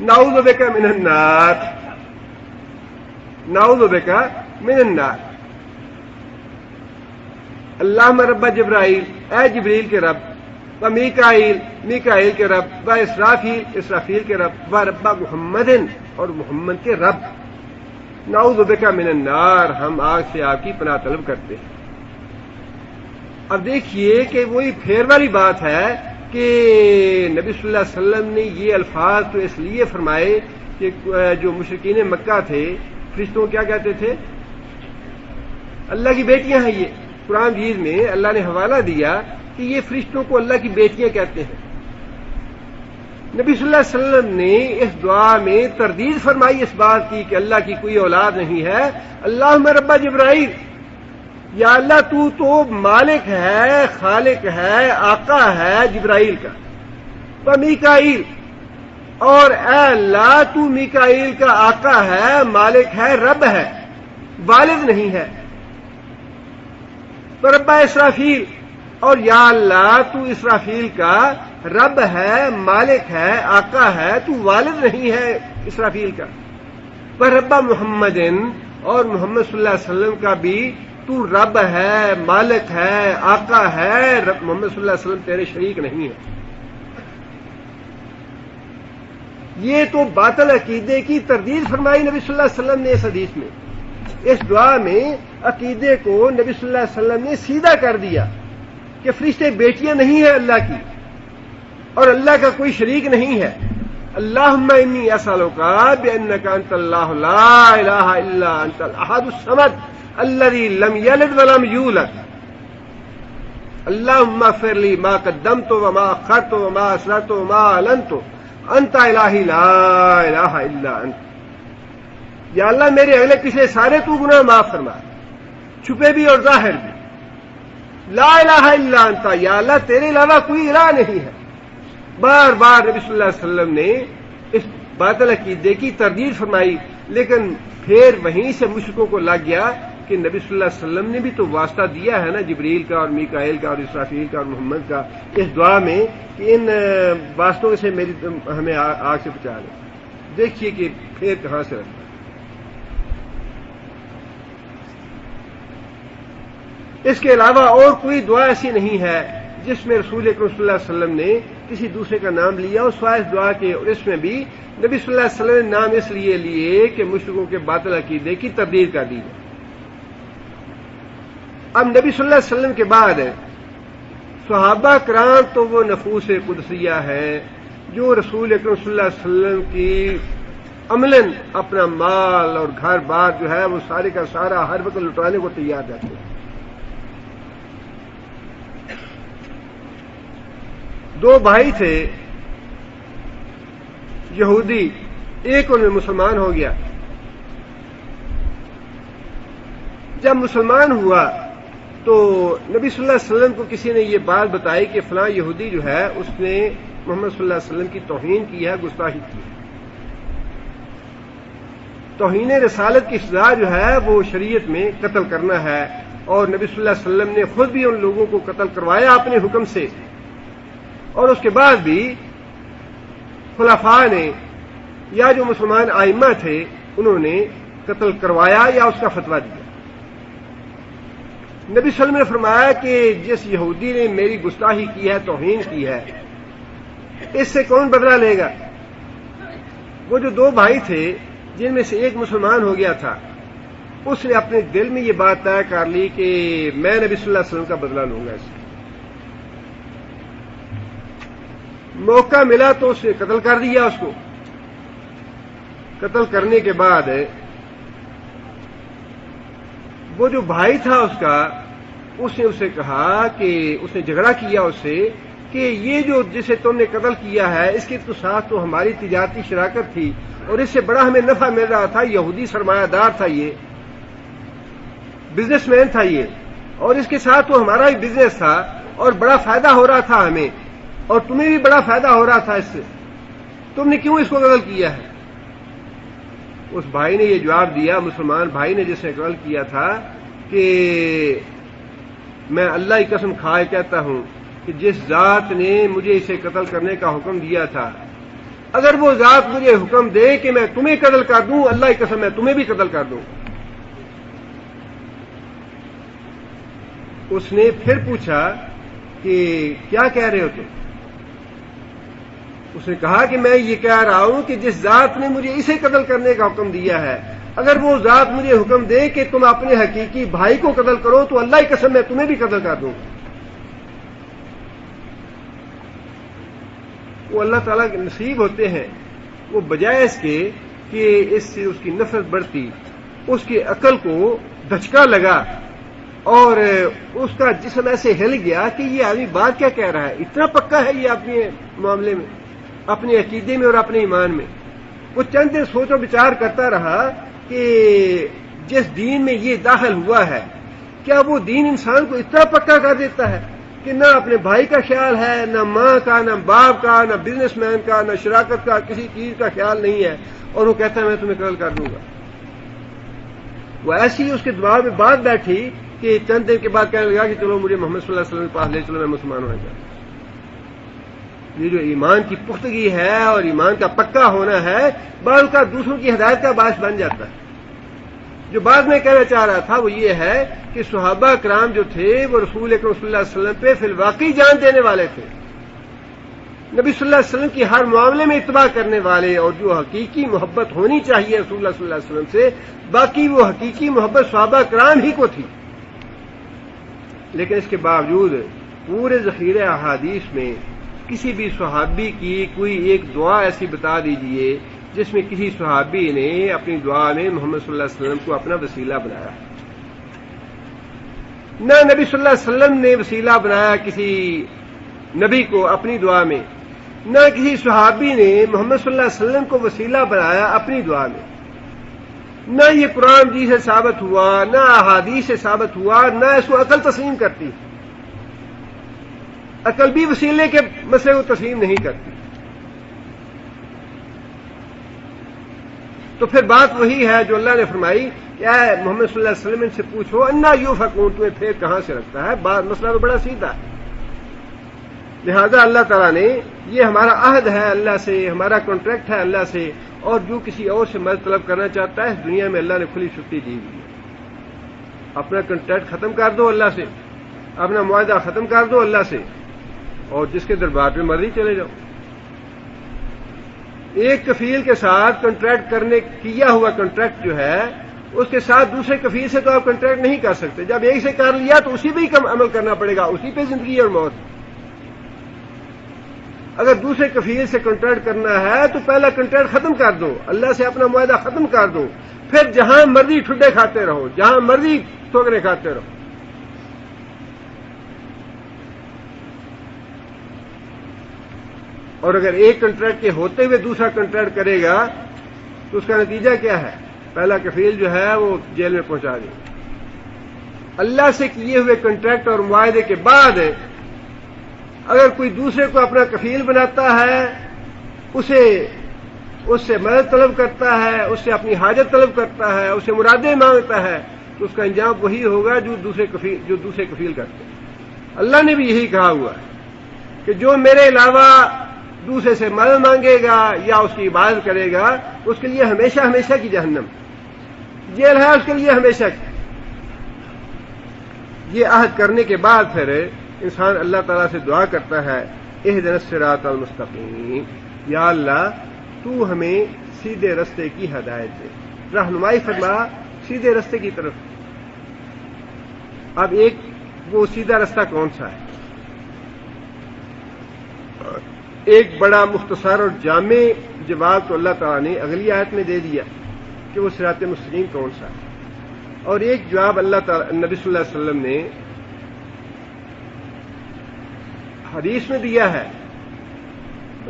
نعوذ بک من النار، نعوذ بک من النار. اللہم رب جبرائیل، اے جبریل کے رب، و میکائیل کے رب، و اسرافیل کے رب، و رب محمد اور محمد کے رب، نعوذ بک من النار، ہم آگ سے آپ کی پناہ طلب کرتے ہیں. اب دیکھیے کہ وہی پھیر والی بات ہے کہ نبی صلی اللہ علیہ وسلم نے یہ الفاظ تو اس لیے فرمائے کہ جو مشرکین مکہ تھے فرشتوں کیا کہتے تھے؟ اللہ کی بیٹیاں ہیں. یہ قرآن مجید میں اللہ نے حوالہ دیا کہ یہ فرشتوں کو اللہ کی بیٹیاں کہتے ہیں. نبی صلی اللہ علیہ وسلم نے اس دعا میں تردید فرمائی اس بات کی کہ اللہ کی کوئی اولاد نہیں ہے. اللہم رب جبرائیل، یا اللہ تو مالک ہے، خالق ہے، آقا ہے جبرائیل کا. و میکائیل، اور اے اللہ تو میکائیل کا آقا ہے، مالک ہے، رب ہے، والد نہیں ہے. تو رب اسرافیل، اور یا اللہ تو اسرافیل کا رب ہے، مالک ہے، آقا ہے، تو والد نہیں ہے اسرافیل کا. پر رب محمد، اور محمد صلی اللہ علیہ وسلم کا بھی تو رب ہے، مالک ہے، آقا ہے، محمد صلی اللہ علیہ وسلم تیرے شریک نہیں ہے. یہ تو باطل عقیدے کی تردید فرمائی نبی صلی اللہ علیہ وسلم نے اس حدیث میں. اس دعا میں عقیدے کو نبی صلی اللہ علیہ وسلم نے سیدھا کر دیا کہ فرشتے بیٹیاں نہیں ہیں اللہ کی، اور اللہ کا کوئی شریک نہیں ہے. اللہم انی اسألک بانک انت اللہ لا الہ الا انت الاحد الصمد الذی لم یلد ولم یولد. اللہم اغفر لی ما قدمت وما اخرت وما اسررت وما اعلنت انت الہی لا الہ الا انت. یا اللہ میرے اگلے پچھلے سارے تو گناہ معاف فرما، چھپے بھی اور ظاہر بھی. لا الہ الا انت، یا اللہ تیرے علاوہ کوئی الہ نہیں ہے. بار بار نبی صلی اللہ علیہ وسلم نے اس باطل عقیدے کی تردید فرمائی، لیکن پھر وہیں سے مشرکوں کو لگ گیا کہ نبی صلی اللہ علیہ وسلم نے بھی تو واسطہ دیا ہے نا، جبریل کا اور میکائیل کا اور اسرافیل کا اور محمد کا، اس دعا میں کہ ان واسطوں سے ہمیں آگ سے بچا لیں. دیکھیے کہ پھر کہاں سے رکھا. اس کے علاوہ اور کوئی دعا ایسی نہیں ہے جس میں رسول اکرم صلی اللہ علیہ وسلم نے کسی دوسرے کا نام لیا اور سوائے اس دعا کے، اور اس میں بھی نبی صلی اللہ علیہ وسلم نے نام اس لیے لیے کہ مشرکوں کے باطل عقیدے کی تبدیل کر دی جائے. اب نبی صلی اللہ علیہ وسلم کے بعد صحابہ کرام تو وہ نفوس قدسیہ ہے جو رسول اکرم صلی اللہ علیہ وسلم کی عملاً اپنا مال اور گھر بار جو ہے وہ سارے کا سارا ہر وقت لٹانے کو تیار رہتے ہیں. دو بھائی تھے یہودی، ایک ان میں مسلمان ہو گیا. جب مسلمان ہوا تو نبی صلی اللہ علیہ وسلم کو کسی نے یہ بات بتائی کہ فلاں یہودی جو ہے اس نے محمد صلی اللہ علیہ وسلم کی توہین کی ہے، گستاخی کی ہے. توہین رسالت کی سزا جو ہے وہ شریعت میں قتل کرنا ہے، اور نبی صلی اللہ علیہ وسلم نے خود بھی ان لوگوں کو قتل کروایا اپنے حکم سے، اور اس کے بعد بھی خلفاء نے یا جو مسلمان ائمہ تھے انہوں نے قتل کروایا یا اس کا فتویٰ دیا. نبی صلی اللہ علیہ وسلم نے فرمایا کہ جس یہودی نے میری گستاخی کی ہے، توہین کی ہے، اس سے کون بدلہ لے گا؟ وہ جو دو بھائی تھے جن میں سے ایک مسلمان ہو گیا تھا، اس نے اپنے دل میں یہ بات طے کر لی کہ میں نبی صلی اللہ علیہ وسلم کا بدلہ لوں گا. اس سے موقع ملا تو اس نے قتل کر دیا. اس کو قتل کرنے کے بعد وہ جو بھائی تھا اس کا، اس نے اسے کہا کہ اس نے جھگڑا کیا اس سے کہ یہ جو جسے تم نے قتل کیا ہے اس کے تو ساتھ تو ہماری تجارتی شراکت تھی اور اس سے بڑا ہمیں نفع مل رہا تھا. یہودی سرمایہ دار تھا، یہ بزنس مین تھا یہ، اور اس کے ساتھ تو ہمارا بھی بزنس تھا اور بڑا فائدہ ہو رہا تھا ہمیں، اور تمہیں بھی بڑا فائدہ ہو رہا تھا اس سے. تم نے کیوں اس کو قتل کیا ہے؟ اس بھائی نے یہ جواب دیا، مسلمان بھائی نے جس نے قتل کیا تھا، کہ میں اللہ کی قسم کھائے کہتا ہوں کہ جس ذات نے مجھے اسے قتل کرنے کا حکم دیا تھا، اگر وہ ذات مجھے حکم دے کہ میں تمہیں قتل کر دوں، اللہ کی قسم میں تمہیں بھی قتل کر دوں. اس نے پھر پوچھا کہ کیا کہہ رہے ہو تم؟ اس نے کہا کہ میں یہ کہہ رہا ہوں کہ جس ذات نے مجھے اسے قتل کرنے کا حکم دیا ہے، اگر وہ ذات مجھے حکم دے کہ تم اپنے حقیقی بھائی کو قتل کرو تو اللہ کی قسم میں تمہیں بھی قتل کر دوں. وہ اللہ تعالیٰ کے نصیب ہوتے ہیں، وہ بجائے اس کے کہ اس سے اس کی نفرت بڑھتی، اس کی عقل کو دھچکا لگا اور اس کا جسم ایسے ہل گیا کہ یہ آدمی بات کیا کہہ رہا ہے، اتنا پکا ہے یہ اپنے معاملے میں، اپنے عقیدے میں اور اپنے ایمان میں. وہ چند دن سوچ و بچار کرتا رہا کہ جس دین میں یہ داخل ہوا ہے کیا وہ دین انسان کو اتنا پکا کر دیتا ہے کہ نہ اپنے بھائی کا خیال ہے، نہ ماں کا، نہ باپ کا، نہ بزنس مین کا، نہ شراکت کا، کسی چیز کا خیال نہیں ہے، اور وہ کہتا ہے میں تمہیں قتل کر دوں گا. وہ ایسی اس کے دماغ میں بات بیٹھی کہ چند دن کے بعد کہنے لگا کہ چلو مجھے محمد صلی اللہ علیہ وسلم کے پاس لے چلو، میں مسلمان ہونا چاہتا ہوں. یہ جو ایمان کی پختگی ہے اور ایمان کا پکا ہونا ہے، بعض کا دوسروں کی ہدایت کا باعث بن جاتا ہے. جو بات میں کہنا چاہ رہا تھا وہ یہ ہے کہ صحابہ کرام جو تھے وہ رسول اکرم صلی اللہ علیہ وسلم پہ فی الواقعی جان دینے والے تھے، نبی صلی اللہ علیہ وسلم کی ہر معاملے میں اتباع کرنے والے، اور جو حقیقی محبت ہونی چاہیے رسول اللہ صلی اللہ علیہ وسلم سے، باقی وہ حقیقی محبت صحابہ کرام ہی کو تھی. لیکن اس کے باوجود پورے ذخیرے احادیث میں کسی بھی صحابی کی کوئی ایک دعا ایسی بتا دیجئے جس میں کسی صحابی نے اپنی دعا میں محمد صلی اللہ علیہ وسلم کو اپنا وسیلہ بنایا. نہ نبی صلی اللہ علیہ وسلم نے وسیلہ بنایا کسی نبی کو اپنی دعا میں، نہ کسی صحابی نے محمد صلی اللہ علیہ وسلم کو وسیلہ بنایا اپنی دعا میں. نہ یہ قرآن جی سے ثابت ہوا، نہ احادیث سے ثابت ہوا، نہ اس کو عقل تسلیم کرتی. عقل بھی وسیلے کے مسئلے کو تسلیم نہیں کرتی. تو پھر بات وہی ہے جو اللہ نے فرمائی کہ اے محمد صلی اللہ علیہ وسلم ان سے پوچھو انا یوفکون، تمہیں پھر کہاں سے رکھتا ہے. بات مسئلہ تو بڑا سیدھا ہے. لہذا اللہ تعالیٰ نے یہ ہمارا عہد ہے اللہ سے، ہمارا کانٹریکٹ ہے اللہ سے، اور جو کسی اور سے مدد طلب کرنا چاہتا ہے اس دنیا میں اللہ نے کھلی چھٹی دی ہوئی ہے. اپنا کانٹریکٹ ختم کر دو اللہ سے، اپنا معاہدہ ختم کر دو اللہ سے، اور جس کے دربار پہ مرضی چلے جاؤ. ایک کفیل کے ساتھ کنٹریکٹ کرنے کیا ہوا کنٹریکٹ جو ہے اس کے ساتھ دوسرے کفیل سے تو آپ کنٹریکٹ نہیں کر سکتے. جب ایک سے کر لیا تو اسی پہ ہی عمل کرنا پڑے گا، اسی پہ زندگی اور موت. اگر دوسرے کفیل سے کنٹریکٹ کرنا ہے تو پہلا کنٹریکٹ ختم کر دو، اللہ سے اپنا معاہدہ ختم کر دو، پھر جہاں مرضی ٹھڈے کھاتے رہو، جہاں مرضی ٹھوکریں کھاتے رہو. اور اگر ایک کنٹریکٹ کے ہوتے ہوئے دوسرا کنٹریکٹ کرے گا تو اس کا نتیجہ کیا ہے؟ پہلا کفیل جو ہے وہ جیل میں پہنچا دے. اللہ سے کیے ہوئے کنٹریکٹ اور معاہدے کے بعد اگر کوئی دوسرے کو اپنا کفیل بناتا ہے، اس سے مدد طلب کرتا ہے، اس سے اپنی حاجت طلب کرتا ہے، اس سے مرادیں مانگتا ہے، تو اس کا انجام وہی ہوگا جو دوسرے کفیل کرتے ہیں. اللہ نے بھی یہی کہا ہوا ہے کہ جو میرے علاوہ دوسرے سے مدد مانگے گا یا اس کی عبادت کرے گا اس کے لیے ہمیشہ ہمیشہ کی جہنم، جیل ہے اس کے لیے ہمیشہ کی. یہ عہد کرنے کے بعد پھر انسان اللہ تعالیٰ سے دعا کرتا ہے اہدنا الصراط المستقیم، یا اللہ تو ہمیں سیدھے رستے کی ہدایت دے، رہنمائی فرما سیدھے رستے کی طرف. اب ایک وہ سیدھا رستہ کون سا ہے؟ ایک بڑا مختصر اور جامع جواب تو اللہ تعالیٰ نے اگلی آیت میں دے دیا کہ وہ صراط مستقیم کون سا ہے، اور ایک جواب اللہ تعالیٰ نبی صلی اللہ علیہ وسلم نے حدیث میں دیا ہے.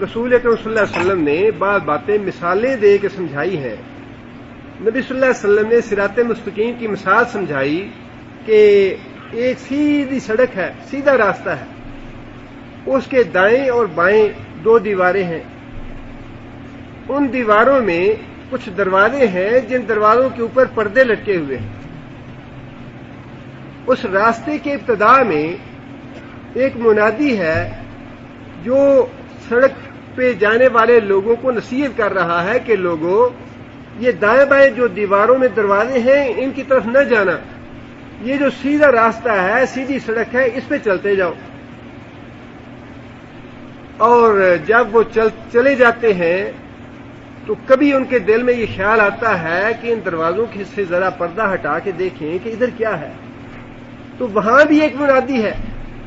رسول اکرم صلی اللہ علیہ وسلم نے بعض باتیں مثالیں دے کے سمجھائی ہیں. نبی صلی اللہ علیہ وسلم نے صراط مستقیم کی مثال سمجھائی کہ ایک سیدھی سڑک ہے، سیدھا راستہ ہے، اس کے دائیں اور بائیں دو دیواریں ہیں، ان دیواروں میں کچھ دروازے ہیں جن دروازوں کے اوپر پردے لٹکے ہوئے ہیں. اس راستے کے ابتدا میں ایک منادی ہے جو سڑک پہ جانے والے لوگوں کو نصیحت کر رہا ہے کہ لوگوں یہ دائیں بائیں جو دیواروں میں دروازے ہیں ان کی طرف نہ جانا، یہ جو سیدھا راستہ ہے، سیدھی سڑک ہے، اس پہ چلتے جاؤ. اور جب وہ چلے جاتے ہیں تو کبھی ان کے دل میں یہ خیال آتا ہے کہ ان دروازوں سے ذرا پردہ ہٹا کے دیکھیں کہ ادھر کیا ہے. تو وہاں بھی ایک منادی ہے،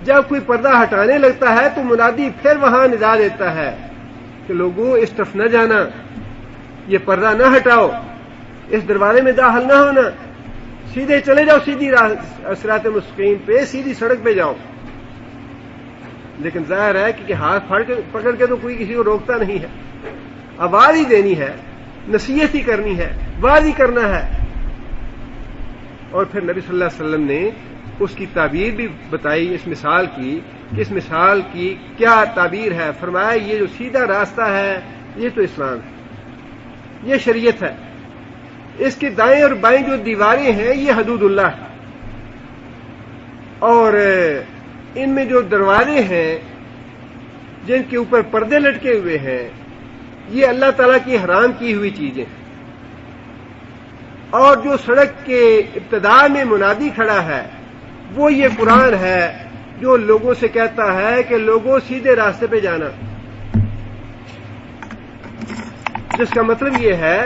جب کوئی پردہ ہٹانے لگتا ہے تو منادی پھر وہاں ندا دیتا ہے کہ لوگوں اس طرف نہ جانا، یہ پردہ نہ ہٹاؤ، اس دروازے میں داخل نہ ہونا، سیدھے چلے جاؤ، سیدھی صراط مستقیم پہ، سیدھی سڑک پہ جاؤ. لیکن ظاہر ہے کہ ہاتھ پکڑ کے تو کوئی کسی کو روکتا نہیں ہے، آواز ہی دینی ہے، نصیحت ہی کرنی ہے، واضح ہی کرنا ہے. اور پھر نبی صلی اللہ علیہ وسلم نے اس کی تعبیر بھی بتائی اس مثال کی کہ اس مثال کی کیا تعبیر ہے. فرمایا یہ جو سیدھا راستہ ہے یہ تو اسلام ہے، یہ شریعت ہے. اس کے دائیں اور بائیں جو دیواریں ہیں یہ حدود اللہ ہے، اور ان میں جو دروازے ہیں جن کے اوپر پردے لٹکے ہوئے ہیں یہ اللہ تعالیٰ کی حرام کی ہوئی چیزیں ہیں. اور جو سڑک کے ابتدا میں منادی کھڑا ہے وہ یہ قرآن ہے جو لوگوں سے کہتا ہے کہ لوگوں سیدھے راستے پہ جانا، جس کا مطلب یہ ہے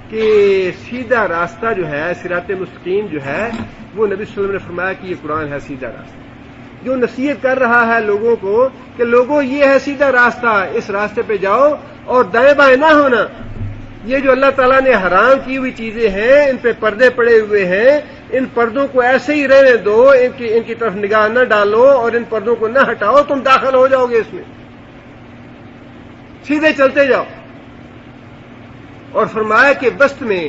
کہ سیدھا راستہ جو ہے، صراط مستقیم جو ہے، وہ نبی صلی اللہ علیہ وسلم نے فرمایا کہ یہ قرآن ہے سیدھا راستہ، جو نصیحت کر رہا ہے لوگوں کو کہ لوگوں یہ ہے سیدھا راستہ، اس راستے پہ جاؤ اور دائیں بائیں نہ ہونا. یہ جو اللہ تعالیٰ نے حرام کی ہوئی چیزیں ہیں ان پہ پردے پڑے ہوئے ہیں، ان پردوں کو ایسے ہی رہنے دو، ان کی طرف نگاہ نہ ڈالو اور ان پردوں کو نہ ہٹاؤ، تم داخل ہو جاؤ گے اس میں، سیدھے چلتے جاؤ. اور فرمایا کہ بست میں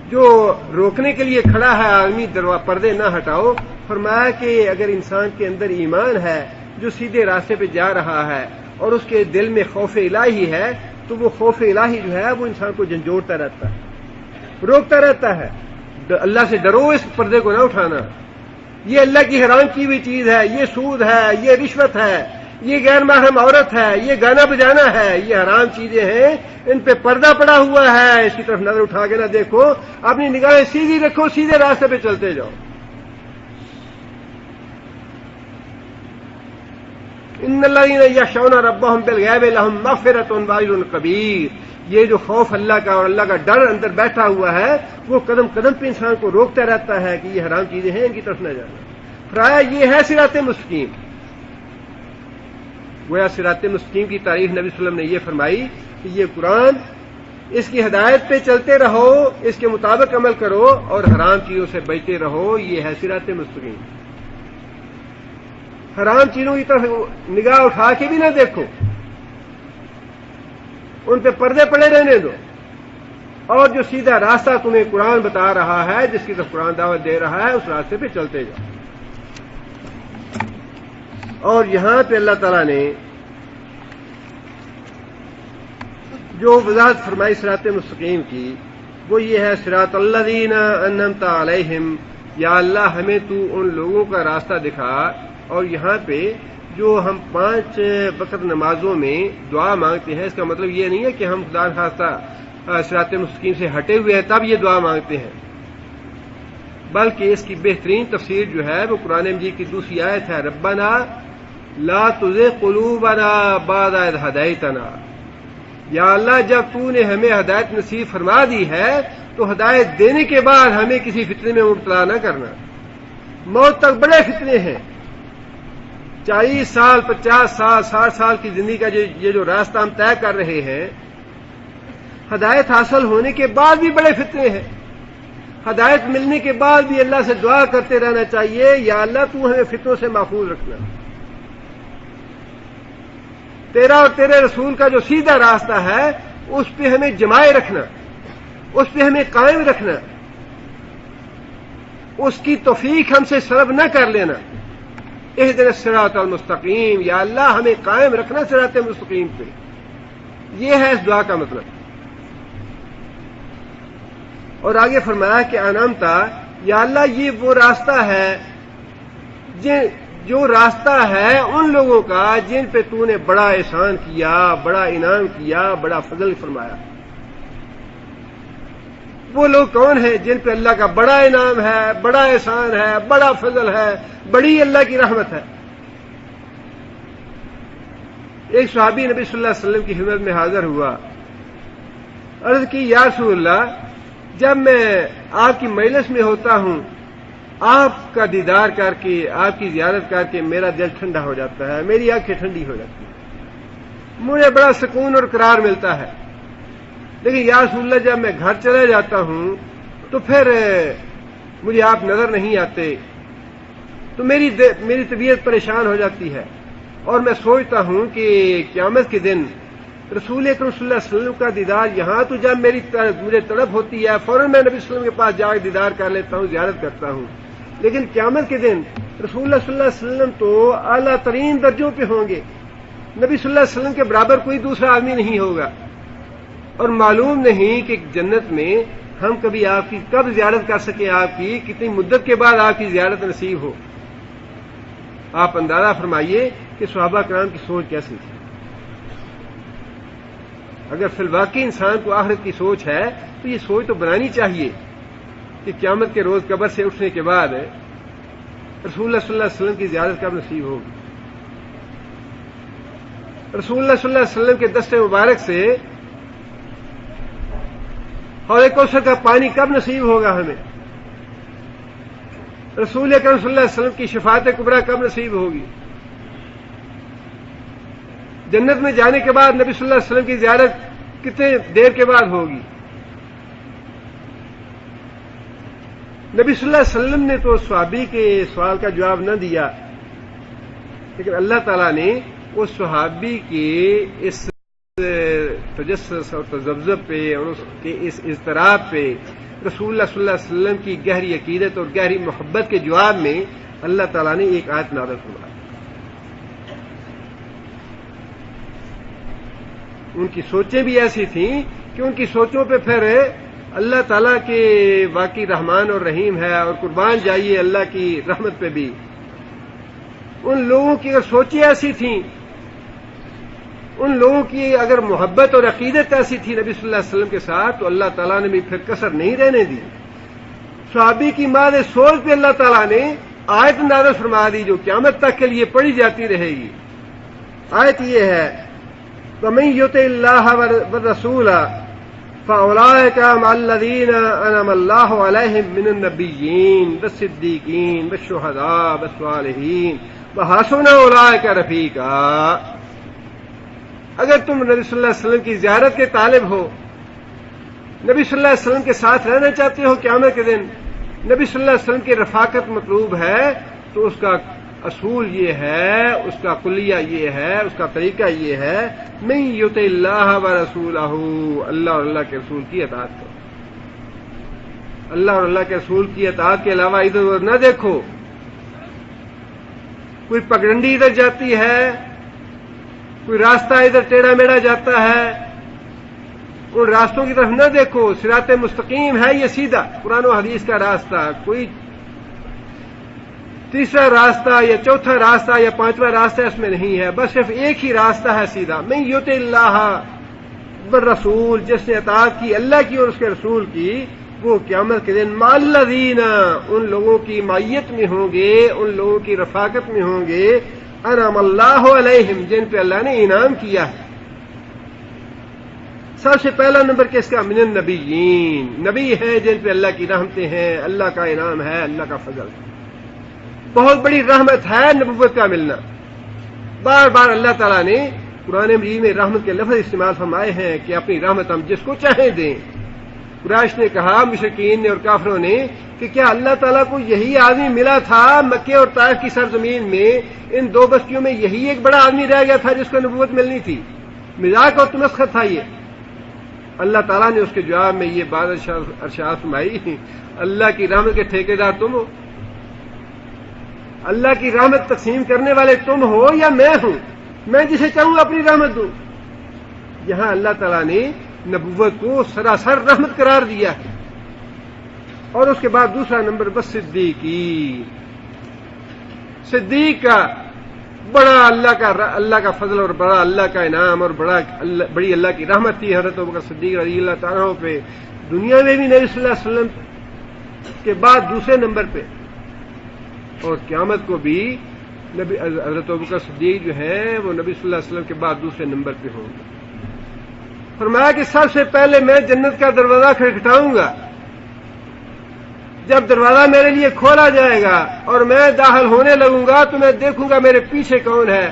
جو روکنے کے لیے کھڑا ہے آدمی پردے نہ ہٹاؤ، فرمایا کہ اگر انسان کے اندر ایمان ہے جو سیدھے راستے پہ جا رہا ہے اور اس کے دل میں خوف الہی ہے تو وہ خوف الہی جو ہے وہ انسان کو جھنجھوڑتا رہتا ہے، روکتا رہتا ہے. اللہ سے ڈرو، اس پردے کو نہ اٹھانا، یہ اللہ کی حرام کی ہوئی چیز ہے، یہ سود ہے، یہ رشوت ہے، یہ غیر محرم عورت ہے، یہ گانا بجانا ہے، یہ حرام چیزیں ہیں، ان پہ پردہ پڑا ہوا ہے، اس کی طرف نظر اٹھا کے نہ دیکھو، اپنی نگاہیں سیدھی رکھو، سیدھے راستے پہ چلتے جاؤ. ان الذین یخشون ربهم بالغیب لهم مغفرۃ واجر کبیر. یہ جو خوف اللہ کا اور اللہ کا ڈر اندر بیٹھا ہوا ہے وہ قدم قدم پہ انسان کو روکتا رہتا ہے کہ یہ حرام چیزیں ہیں، ان کی طرف نہ جانا. فرمایا یہ ہے صراط مستقیم. گویا صراط مستقیم کی تعریف نبی صلی اللہ علیہ وسلم نے یہ فرمائی کہ یہ قرآن، اس کی ہدایت پہ چلتے رہو، اس کے مطابق عمل کرو اور حرام چیزوں سے بچتے رہو، یہ ہے صراط مستقیم. حرام چیزوں کی طرف نگاہ اٹھا کے بھی نہ دیکھو، ان پہ پردے پڑے رہنے دو، اور جو سیدھا راستہ تمہیں قرآن بتا رہا ہے، جس کی طرف قرآن دعوت دے رہا ہے، اس راستے پہ چلتے جاؤ. اور یہاں پہ اللہ تعالیٰ نے جو وضاحت فرمائی صراط مستقیم کی وہ یہ ہے صراط الذین انعمت علیہم. یا اللہ ہمیں تو ان لوگوں کا راستہ دکھا. اور یہاں پہ جو ہم 5 وقت نمازوں میں دعا مانگتے ہیں، اس کا مطلب یہ نہیں ہے کہ ہم خدا نخواستہ صراط مستقیم سے ہٹے ہوئے ہیں تب یہ دعا مانگتے ہیں، بلکہ اس کی بہترین تفسیر جو ہے وہ قرآن مجید کی دوسری آیت ہے، ربنا لا تزغ قلوبنا بعد اذ ہدیتنا. یا اللہ جب تو نے ہمیں ہدایت نصیب فرما دی ہے تو ہدایت دینے کے بعد ہمیں کسی فتنے میں مبتلا نہ کرنا. موت تک بڑے فتنے ہیں، 40 سال 50 سال 60 سال کی زندگی کا یہ جو راستہ ہم طے کر رہے ہیں، ہدایت حاصل ہونے کے بعد بھی بڑے فتنے ہیں. ہدایت ملنے کے بعد بھی اللہ سے دعا کرتے رہنا چاہیے، یا اللہ تو ہمیں فتنوں سے محفوظ رکھنا، تیرا اور تیرے رسول کا جو سیدھا راستہ ہے اس پہ ہمیں جمائے رکھنا، اس پہ ہمیں قائم رکھنا، اس کی توفیق ہم سے سلب نہ کر لینا. اہدنا الصراط المستقیم. یا اللہ ہمیں قائم رکھنا صراط مستقیم پہ. یہ ہے اس دعا کا مطلب. اور آگے فرمایا کہ انعمتا، یا اللہ یہ وہ راستہ ہے جو راستہ ہے ان لوگوں کا جن پہ تو نے بڑا احسان کیا، بڑا انعام کیا، بڑا فضل فرمایا. وہ لوگ کون ہیں جن پہ اللہ کا بڑا انعام ہے، بڑا احسان ہے، بڑا فضل ہے، بڑی اللہ کی رحمت ہے. ایک صحابی نبی صلی اللہ علیہ وسلم کی خدمت میں حاضر ہوا، عرض کی یا رسول اللہ، جب میں آپ کی مجلس میں ہوتا ہوں، آپ کا دیدار کر کے، آپ کی زیارت کر کے میرا دل ٹھنڈا ہو جاتا ہے، میری آنکھیں ٹھنڈی ہو جاتی ہیں، مجھے بڑا سکون اور قرار ملتا ہے. لیکن یا رسول اللہ جب میں گھر چلے جاتا ہوں تو پھر مجھے آپ نظر نہیں آتے، تو میری طبیعت پریشان ہو جاتی ہے، اور میں سوچتا ہوں کہ قیامت کے دن رسول اکرم صلی اللہ علیہ وسلم کا دیدار یہاں تو جب مجھے طلب ہوتی ہے فوراً میں نبی صلی اللہ علیہ وسلم کے پاس جا کے دیدار کر لیتا ہوں، زیارت کرتا ہوں، لیکن قیامت کے دن رسول اللہ صلی اللہ علیہ وسلم تو اعلیٰ ترین درجوں پہ ہوں گے، نبی صلی اللہ علیہ وسلم کے برابر کوئی دوسرا آدمی نہیں ہوگا، اور معلوم نہیں کہ جنت میں ہم کبھی آپ کی کب زیارت کر سکیں، آپ کی کتنی مدت کے بعد آپ کی زیارت نصیب ہو۔ آپ اندازہ فرمائیے کہ صحابہ کرام کی سوچ کیسی تھی۔ اگر فی الواقع انسان کو آخرت کی سوچ ہے تو یہ سوچ تو بنانی چاہیے کہ قیامت کے روز قبر سے اٹھنے کے بعد رسول اللہ صلی اللہ علیہ وسلم کی زیارت کب نصیب ہوگی، رسول اللہ صلی اللہ علیہ وسلم کے دست مبارک سے حوض کوثر کا پانی کب نصیب ہوگا ہمیں، رسول اکرم صلی اللہ علیہ وسلم کی شفاعت کبریٰ کب نصیب ہوگی، جنت میں جانے کے بعد نبی صلی اللہ علیہ وسلم کی زیارت کتنے دیر کے بعد ہوگی۔ نبی صلی اللہ علیہ وسلم نے تو صحابی کے سوال کا جواب نہ دیا، لیکن اللہ تعالیٰ نے اس صحابی کے اس تجسس اور تذبذب پہ اور اس کے اس اضطراب پہ رسول اللہ صلی اللہ علیہ وسلم کی گہری عقیدت اور گہری محبت کے جواب میں اللہ تعالیٰ نے ایک آیت نازل فرمائی۔ ان کی سوچیں بھی ایسی تھیں کہ ان کی سوچوں پہ پھر اللہ تعالیٰ کے واقعی رحمان اور رحیم ہے، اور قربان جائیے اللہ کی رحمت پہ بھی۔ ان لوگوں کی اگر سوچیں ایسی تھیں، ان لوگوں کی اگر محبت اور عقیدت ایسی تھی نبی صلی اللہ علیہ وسلم کے ساتھ، تو اللہ تعالیٰ نے بھی پھر کسر نہیں رہنے دی۔ صحابی کی ماں سوچ پہ اللہ تعالیٰ نے آیت نازل فرما دی جو قیامت تک کے لیے پڑھی جاتی رہے گی۔ آیت یہ ہے وَمَن يُطِعِ اللَّهَ وَالرَّسُولَ فَأُولَٰئِكَ مَعَ الَّذِينَ أَنْعَمَ اللَّهُ عَلَيْهِم مِّنَ النَّبِيِّينَ وَالصِّدِّيقِينَ وَالشُّهَدَاءِ وَالصَّالِحِينَ وَحَسُنَ أُولَٰئِكَ رَفِیقًا۔ اگر تم نبی صلی اللہ علیہ وسلم کی زیارت کے طالب ہو، نبی صلی اللہ علیہ وسلم کے ساتھ رہنا چاہتے ہو قیامت کے دن، نبی صلی اللہ علیہ وسلم کی رفاقت مطلوب ہے، تو اس کا اصول یہ ہے، اس کا کلیہ یہ ہے، اس کا طریقہ یہ ہے من یطع اللہ ورسولہ، اللہ اور اللہ کے رسول کی اطاعت کرو۔ اللہ اور اللہ کے رسول کی اطاعت کے علاوہ ادھر ادھر نہ دیکھو۔ کوئی پگڈنڈی ادھر جاتی ہے، کوئی راستہ ادھر ٹیڑھا میڑھا جاتا ہے، ان راستوں کی طرف نہ دیکھو۔ صراط مستقیم ہے یہ سیدھا قرآن و حدیث کا راستہ، کوئی تیسرا راستہ یا چوتھا راستہ یا پانچواں راستہ اس میں نہیں ہے، بس صرف ایک ہی راستہ ہے سیدھا۔ من یطع اللہ بالرسول، جس نے اطاعت کی اللہ کی اور اس کے رسول کی، وہ قیامت کے دن مع الذین، ان لوگوں کی معیت میں ہوں گے، ان لوگوں کی رفاقت میں ہوں گے، انعم اللہ علیہم، جن پہ اللہ نے انعام کیا ہے۔ سب سے پہلا نمبر کس کا؟ من النبیین، نبی ہیں جن پہ اللہ کی رحمتیں ہیں، اللہ کا انعام ہے، اللہ کا فضل ہے۔ بہت بڑی رحمت ہے نبوت کا ملنا۔ بار بار اللہ تعالیٰ نے قرآن مجید میں رحمت کے لفظ استعمال فرمائے ہیں کہ اپنی رحمت ہم جس کو چاہیں دیں۔ قریش نے کہا، مشرکین نے اور کافروں نے، کہ کیا اللہ تعالیٰ کو یہی آدمی ملا تھا مکے اور طائف کی سرزمین میں، ان دو بستیوں میں یہی ایک بڑا آدمی رہ گیا تھا جس کو نبوت ملنی تھی؟ مذاق اور تمسخر تھا یہ۔ اللہ تعالیٰ نے اس کے جواب میں یہ بات ارشاد فرمائی، اللہ کی رحمت کے ٹھیکیدار تم ہو، اللہ کی رحمت تقسیم کرنے والے تم ہو یا میں ہوں؟ میں جسے چاہوں اپنی رحمت دوں۔ یہاں اللہ تعالیٰ نے نبوت کو سراسر رحمت قرار دیا ہے۔ اور اس کے بعد دوسرا نمبر بس صدیقی، صدیق کا بڑا اللہ کا فضل اور بڑا اللہ کا انعام اور بڑی اللہ کی رحمت تھی حضرت ابوبکر صدیق رضی اللہ تعالیٰ عنہ پہ، دنیا میں بھی نبی صلی اللہ علیہ وسلم کے بعد دوسرے نمبر پہ، اور قیامت کو بھی حضرت ابوبکر صدیق جو ہیں وہ نبی صلی اللہ علیہ وسلم کے بعد دوسرے نمبر پہ ہوں گے۔ فرمایا کہ سب سے پہلے میں جنت کا دروازہ کھٹکھٹاؤں گا، جب دروازہ میرے لیے کھولا جائے گا اور میں داخل ہونے لگوں گا تو میں دیکھوں گا میرے پیچھے کون ہے۔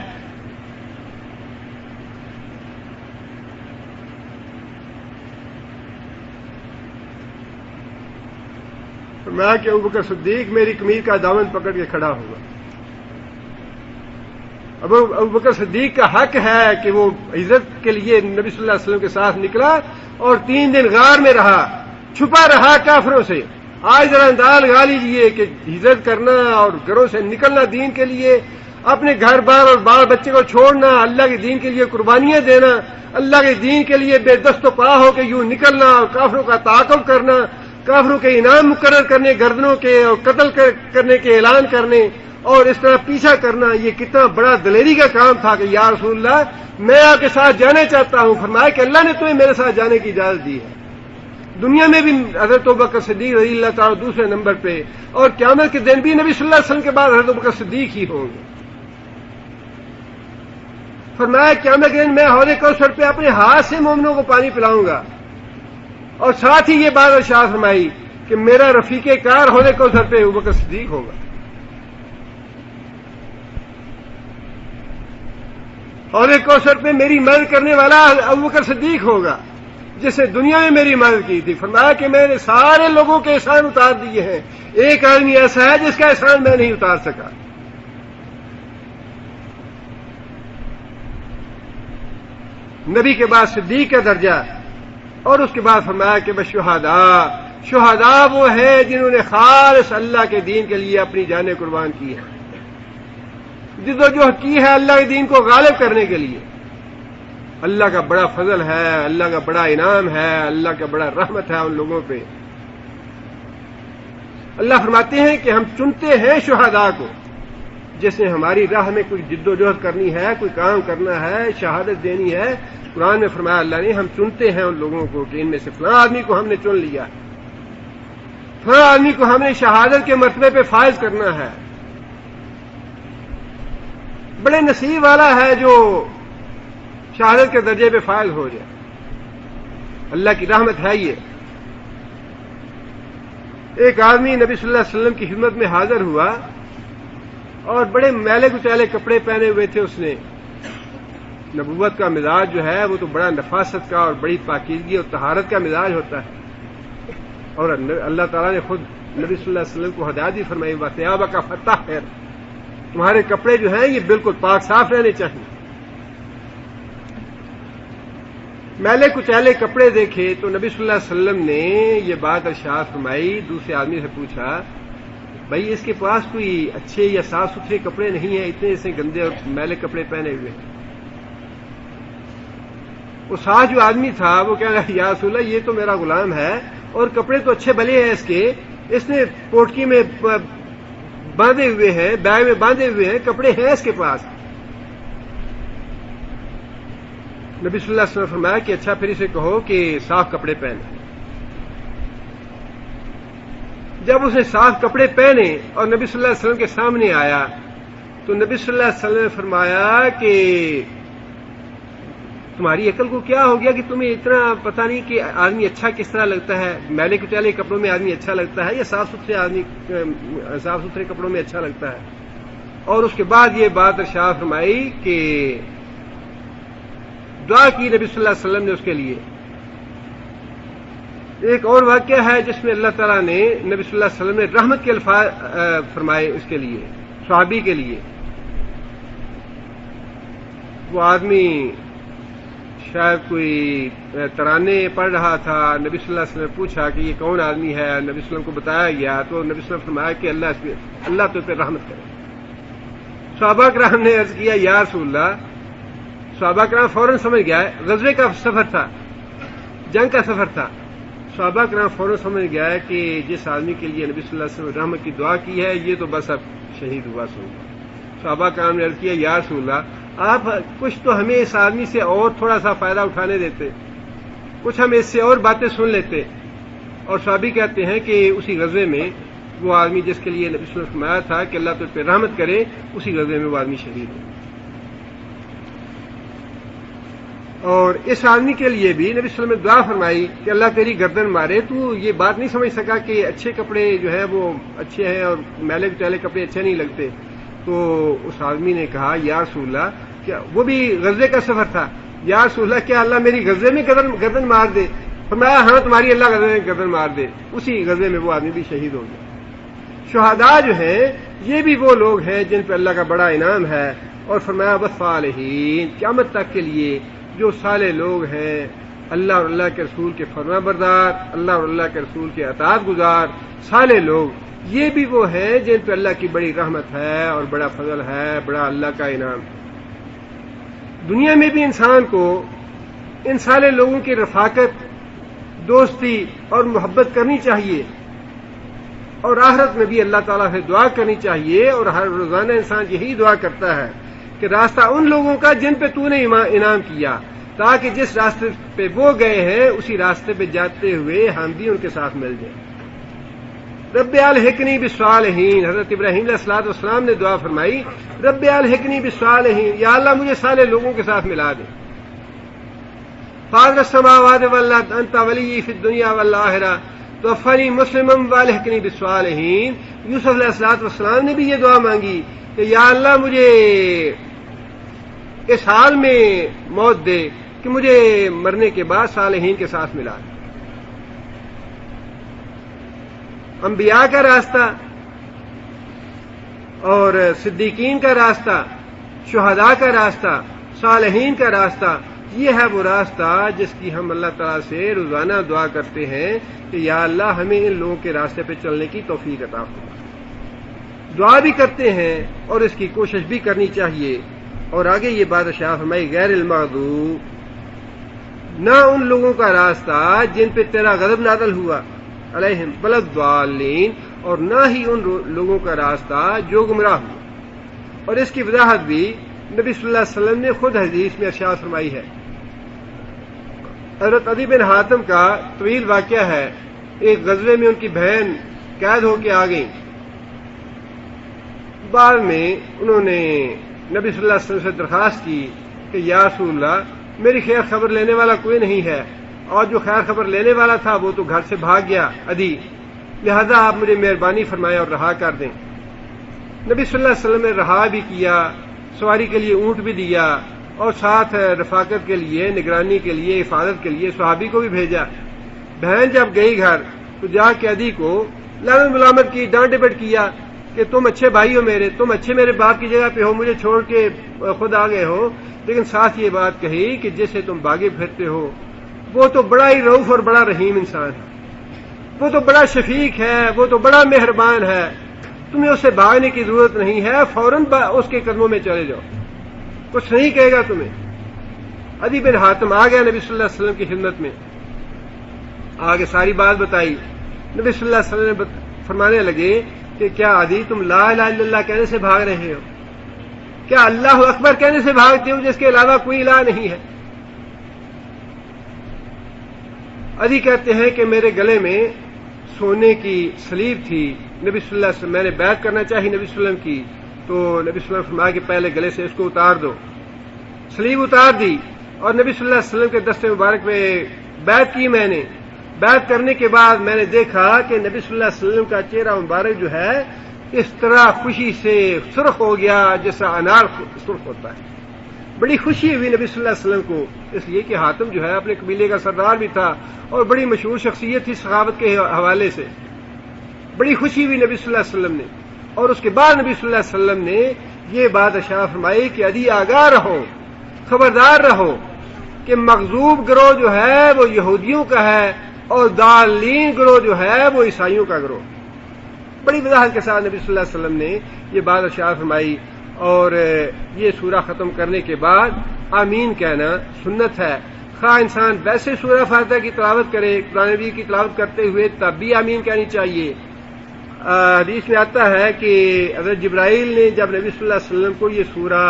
فرمایا کہ ابوبکر صدیق میری قمیض کا دامن پکڑ کے کھڑا ہوگا۔ اب ابوبکر صدیق کا حق ہے کہ وہ عزت کے لیے نبی صلی اللہ علیہ وسلم کے ساتھ نکلا اور 3 دن غار میں رہا، چھپا رہا کافروں سے، آج ذرا انداز لگا لیجئے کہ ہجرت کرنا اور گھروں سے نکلنا دین کے لیے، اپنے گھر بار اور بال بچے کو چھوڑنا، اللہ کے دین کے لیے قربانیاں دینا، اللہ کے دین کے لیے بے دست و پا ہو کے یوں نکلنا اور کافروں کا تعاقب کرنا، کافروں کے انعام مقرر کرنے، گردنوں کے اور قتل کرنے کے اعلان کرنے اور اس طرح پیچھا کرنا، یہ کتنا بڑا دلیری کا کام تھا کہ یا رسول اللہ میں آپ کے ساتھ جانا چاہتا ہوں۔ فرمایا کہ اللہ نے تمہیں میرے ساتھ جانے کی اجازت دی ہے۔ دنیا میں بھی حضرت ابوبکر صدیق رضی اللہ تعالیٰ دوسرے نمبر پہ، اور قیامت کے دن بھی نبی صلی اللہ علیہ وسلم کے بعد حضرت ابوبکر صدیق ہی ہوں گے۔ فرمایا قیامت کے دن میں حوض کوثر پہ اپنے ہاتھ سے مومنوں کو پانی پلاؤں گا، اور ساتھ ہی یہ بات ارشاد فرمائی کہ میرا رفیق کار حوض کوثر پہ ابوبکر صدیق ہوگا۔ حوض کوثر پہ میری مدد کرنے والا ابوبکر صدیق ہوگا، جس نے دنیا میں میری مدد کی تھی۔ فرمایا کہ میں نے سارے لوگوں کے احسان اتار دیے ہیں، ایک آدمی ایسا ہے جس کا احسان میں نہیں اتار سکا۔ نبی کے بعد صدیق کا درجہ، اور اس کے بعد فرمایا کہ بس شہداء وہ ہیں جنہوں نے خالص اللہ کے دین کے لیے اپنی جانیں قربان کی ہے، جدوجہد کی ہے اللہ کے دین کو غالب کرنے کے لیے۔ اللہ کا بڑا فضل ہے، اللہ کا بڑا انعام ہے، اللہ کا بڑا رحمت ہے ان لوگوں پہ۔ اللہ فرماتے ہیں کہ ہم چنتے ہیں شہداء کو، جس نے ہماری راہ میں کوئی جد و جہد کرنی ہے، کوئی کام کرنا ہے، شہادت دینی ہے۔ قرآن میں فرمایا اللہ نے ہم چنتے ہیں ان لوگوں کو کہ ان میں سے فلاں آدمی کو ہم نے چن لیا، فلاں آدمی کو ہم نے شہادت کے مرتبے پہ فائز کرنا ہے۔ بڑے نصیب والا ہے جو شہادت کے درجے پہ فائز ہو جائے، اللہ کی رحمت ہے یہ۔ ایک آدمی نبی صلی اللہ علیہ وسلم کی خدمت میں حاضر ہوا اور بڑے میلے کچیلے کپڑے پہنے ہوئے تھے اس نے۔ نبوت کا مزاج جو ہے وہ تو بڑا نفاست کا اور بڑی پاکیزگی اور طہارت کا مزاج ہوتا ہے، اور اللہ تعالیٰ نے خود نبی صلی اللہ علیہ وسلم کو ہدایت بھی فرمائی، وَثِيَابَكَ فَطَهِّرْ، تمہارے کپڑے جو ہیں یہ بالکل پاک صاف رہنے چاہیے۔ میلے کچیلے کپڑے دیکھے تو نبی صلی اللہ علیہ وسلم نے یہ بات ارشاد فرمائی، دوسرے آدمی سے پوچھا بھائی اس کے پاس کوئی اچھے یا صاف ستھرے کپڑے نہیں ہیں، اتنے سے گندے اور میلے کپڑے پہنے ہوئے ہیں۔ وہ ساتھ جو آدمی تھا وہ کہہ رہا یا رسول اللہ یہ تو میرا غلام ہے اور کپڑے تو اچھے بھلے ہیں اس نے پوٹکی میں باندھے ہوئے ہیں، بیگ میں باندھے ہوئے ہیں، کپڑے ہیں اس کے پاس۔ نبی صلی اللہ علیہ وسلم نے فرمایا کہ اچھا پھر اسے کہو کہ صاف کپڑے پہنے۔ جب اس نے صاف کپڑے پہنے اور نبی صلی اللہ علیہ وسلم کے سامنے آیا تو نبی صلی اللہ علیہ وسلم نے فرمایا کہ تمہاری عقل کو کیا ہو گیا کہ تمہیں اتنا پتہ نہیں کہ آدمی اچھا کس طرح لگتا ہے، میلے کچیلے کپڑوں میں آدمی اچھا لگتا ہے یا صاف ستھرے کپڑوں میں اچھا لگتا ہے۔ اور اس کے بعد یہ بات ارشاد فرمائی کہ دعا کی نبی صلی اللہ علیہ وسلم نے اس کے لیے۔ ایک اور واقعہ ہے جس میں اللہ تعالیٰ نے نبی صلی اللہ علیہ وسلم نے رحمت کے الفاظ فرمائے اس کے لیے، صحابی کے لیے۔ وہ آدمی شاید کوئی ترانے پڑھ رہا تھا، نبی صلی اللہ علیہ وسلم نے پوچھا کہ یہ کون آدمی ہے، نبی صلی اللہ علیہ وسلم کو بتایا گیا تو نبی صلی اللہ علیہ وسلم نے فرمایا کہ اللہ تو پہ رحمت کرے۔ صحابہ کرام نے عرض کیا یا رسول اللہ، صحابہ کرام فوراً سمجھ گیا غزوے کا سفر تھا، جنگ کا سفر تھا، صحابہ کرام فوراً سمجھ گیا کہ جس آدمی کے لیے نبی صلی اللہ علیہ وسلم نے رحمت کی دعا کی ہے یہ تو بس اب شہید ہوا سن۔ صحابہ کرام نے عرض کیا یا رسول اللہ آپ کچھ تو ہمیں اس آدمی سے اور تھوڑا سا فائدہ اٹھانے دیتے، کچھ ہم اس سے اور باتیں سن لیتے۔ اور صحابی کہتے ہیں کہ اسی غزوے میں وہ آدمی جس کے لیے نبی صلی اللہ علیہ وسلم نے فرمایا تھا کہ اللہ تجھ پہ رحمت کرے، اسی غزوے میں وہ آدمی شہید ہو۔ اور اس آدمی کے لیے بھی نبی صلی اللہ علیہ وسلم نے دعا فرمائی کہ اللہ تیری گردن مارے، تو یہ بات نہیں سمجھ سکا کہ اچھے کپڑے جو ہیں وہ اچھے ہیں اور میلے کچیلے کپڑے اچھے نہیں لگتے۔ تو اس آدمی نے کہا یا رسول اللہ، کیا وہ بھی غزوے کا سفر تھا، یا رسول اللہ کیا اللہ میری غزوے میں گردن مار دے؟ فرمایا ہاں تمہاری اللہ غزوے میں گردن مار دے۔ اسی غزوے میں وہ آدمی بھی شہید ہو گیا۔ شہداء جو ہیں یہ بھی وہ لوگ ہیں جن پہ اللہ کا بڑا انعام ہے۔ اور فرمایا والصالحین، قیامت تک کے لیے جو صالح لوگ ہیں، اللہ اور اللہ کے رسول کے فرما بردار، اللہ اور اللہ کے رسول کے اطاعت گزار صالح لوگ، یہ بھی وہ ہیں جن پہ اللہ کی بڑی رحمت ہے اور بڑا فضل ہے، بڑا اللہ کا انعام۔ دنیا میں بھی انسان کو ان صالح لوگوں کی رفاقت، دوستی اور محبت کرنی چاہیے، اور آخرت میں بھی اللہ تعالیٰ سے دعا کرنی چاہیے، اور ہر روزانہ انسان یہی دعا کرتا ہے کہ راستہ ان لوگوں کا جن پہ تو نے انعام کیا، تاکہ جس راستے پہ وہ گئے ہیں اسی راستے پہ جاتے ہوئے ہم بھی ان کے ساتھ مل جائیں۔ رب الحقنی بالصالحین، حضرت ابراہیم علیہ الصلوۃ والسلام نے دعا فرمائی، رب الحقنی بالصالحین، یا اللہ مجھے صالح لوگوں کے ساتھ ملا دے۔ فاطر السماوات والارض انت ولی فی الدنیا والآخرہ توفنی مسلما والحقنی بالصالحین۔ یوسف علیہ الصلوۃ والسلام نے بھی یہ دعا مانگی کہ یا اللہ مجھے اس حال میں موت دے کہ مجھے مرنے کے بعد صالحین کے ساتھ ملا دے۔ انبیاء کا راستہ اور صدیقین کا راستہ، شہداء کا راستہ، صالحین کا راستہ، یہ ہے وہ راستہ جس کی ہم اللہ تعالیٰ سے روزانہ دعا کرتے ہیں کہ یا اللہ ہمیں ان لوگوں کے راستے پہ چلنے کی توفیق عطا فرما۔ دعا بھی کرتے ہیں اور اس کی کوشش بھی کرنی چاہیے۔ اور آگے یہ بات ارشاد فرمائی، غیر المغضوب، نہ ان لوگوں کا راستہ جن پہ تیرا غضب نازل ہوا، علیہم ولا الضالین، اور نہ ہی ان لوگوں کا راستہ جو گمراہ ہوا۔ اور اس کی وضاحت بھی نبی صلی اللہ علیہ وسلم نے خود حدیث میں ارشاد فرمائی ہے۔ حضرت عدی بن حاتم کا طویل واقعہ ہے، ایک غزوے میں ان کی بہن قید ہو کے آ گئی۔ بعد میں انہوں نے نبی صلی اللہ علیہ وسلم سے درخواست کی کہ یا رسول اللہ، میری خیر خبر لینے والا کوئی نہیں ہے، اور جو خیر خبر لینے والا تھا وہ تو گھر سے بھاگ گیا عدی، لہذا آپ مجھے مہربانی فرمائیں اور رہا کر دیں۔ نبی صلی اللہ علیہ وسلم نے رہا بھی کیا، سواری کے لیے اونٹ بھی دیا، اور ساتھ رفاقت کے لیے، نگرانی کے لیے، حفاظت کے لیے صحابی کو بھی بھیجا۔ بہن جب گئی گھر تو جا کے عدی کو لعنت ملامت کی، ڈانٹ ڈپٹ کیا کہ تم اچھے بھائی ہو میرے، تم اچھے میرے باپ کی جگہ پہ ہو، مجھے چھوڑ کے خود آ گئے ہو، لیکن ساتھ یہ بات کہی کہ جسے تم باغے پھرتے ہو وہ تو بڑا ہی رؤوف اور بڑا رحیم انسان ہے، وہ تو بڑا شفیق ہے، وہ تو بڑا مہربان ہے، تمہیں اس سے بھاگنے کی ضرورت نہیں ہے، فوراً اس کے قدموں میں چلے جاؤ، کچھ نہیں کہے گا تمہیں۔ عدی بن حاتم آ گیا نبی صلی اللہ علیہ وسلم کی خدمت میں، آگے ساری بات بتائی۔ نبی صلی اللہ علیہ وسلم فرمانے لگے کہ کیا عدی تم لا الہ الا اللہ کہنے سے بھاگ رہے ہو؟ کیا اللہ اکبر کہنے سے بھاگتے ہو جس کے علاوہ کوئی الہ نہیں ہے؟ عدی کہتے ہیں کہ میرے گلے میں سونے کی سلیب تھی، نبی صلی اللہ علیہ وسلم، میں نے بیعت کرنا چاہی نبی صلی اللہ علیہ وسلم کی، تو نبی صلی اللہ علیہ وسلم فرمایا کہ پہلے گلے سے اس کو اتار دو۔ سلیب اتار دی اور نبی صلی اللہ علیہ وسلم کے دست مبارک میں بیعت کی میں نے۔ بیعت کرنے کے بعد میں نے دیکھا کہ نبی صلی اللہ علیہ وسلم کا چہرہ مبارک جو ہے اس طرح خوشی سے سرخ ہو گیا جیسا انار سرخ ہوتا ہے۔ بڑی خوشی ہوئی نبی صلی اللہ علیہ وسلم کو، اس لیے کہ حاتم جو ہے اپنے قبیلے کا سردار بھی تھا اور بڑی مشہور شخصیت تھی سخاوت کے حوالے سے۔ بڑی خوشی ہوئی نبی صلی اللہ علیہ وسلم نے، اور اس کے بعد نبی صلی اللہ علیہ وسلم نے یہ بات ارشاد فرمائی کہ عدی آگاہ رہو، خبردار رہو کہ مغضوب گروہ جو ہے وہ یہودیوں کا ہے اور ضالین گروہ جو ہے وہ عیسائیوں کا گروہ۔ بڑی وضاحت کے ساتھ نبی صلی اللہ علیہ وسلم نے یہ بات ارشاد فرمائی، اور یہ سورہ ختم کرنے کے بعد آمین کہنا سنت ہے، خواہ انسان ویسے سورہ فاتحہ کی تلاوت کرے، قرآن مجید کی تلاوت کرتے ہوئے تب بھی آمین کہنی چاہیے۔ حدیث میں آتا ہے کہ حضرت جبرائیل نے جب نبی صلی اللہ علیہ وسلم کو یہ سورہ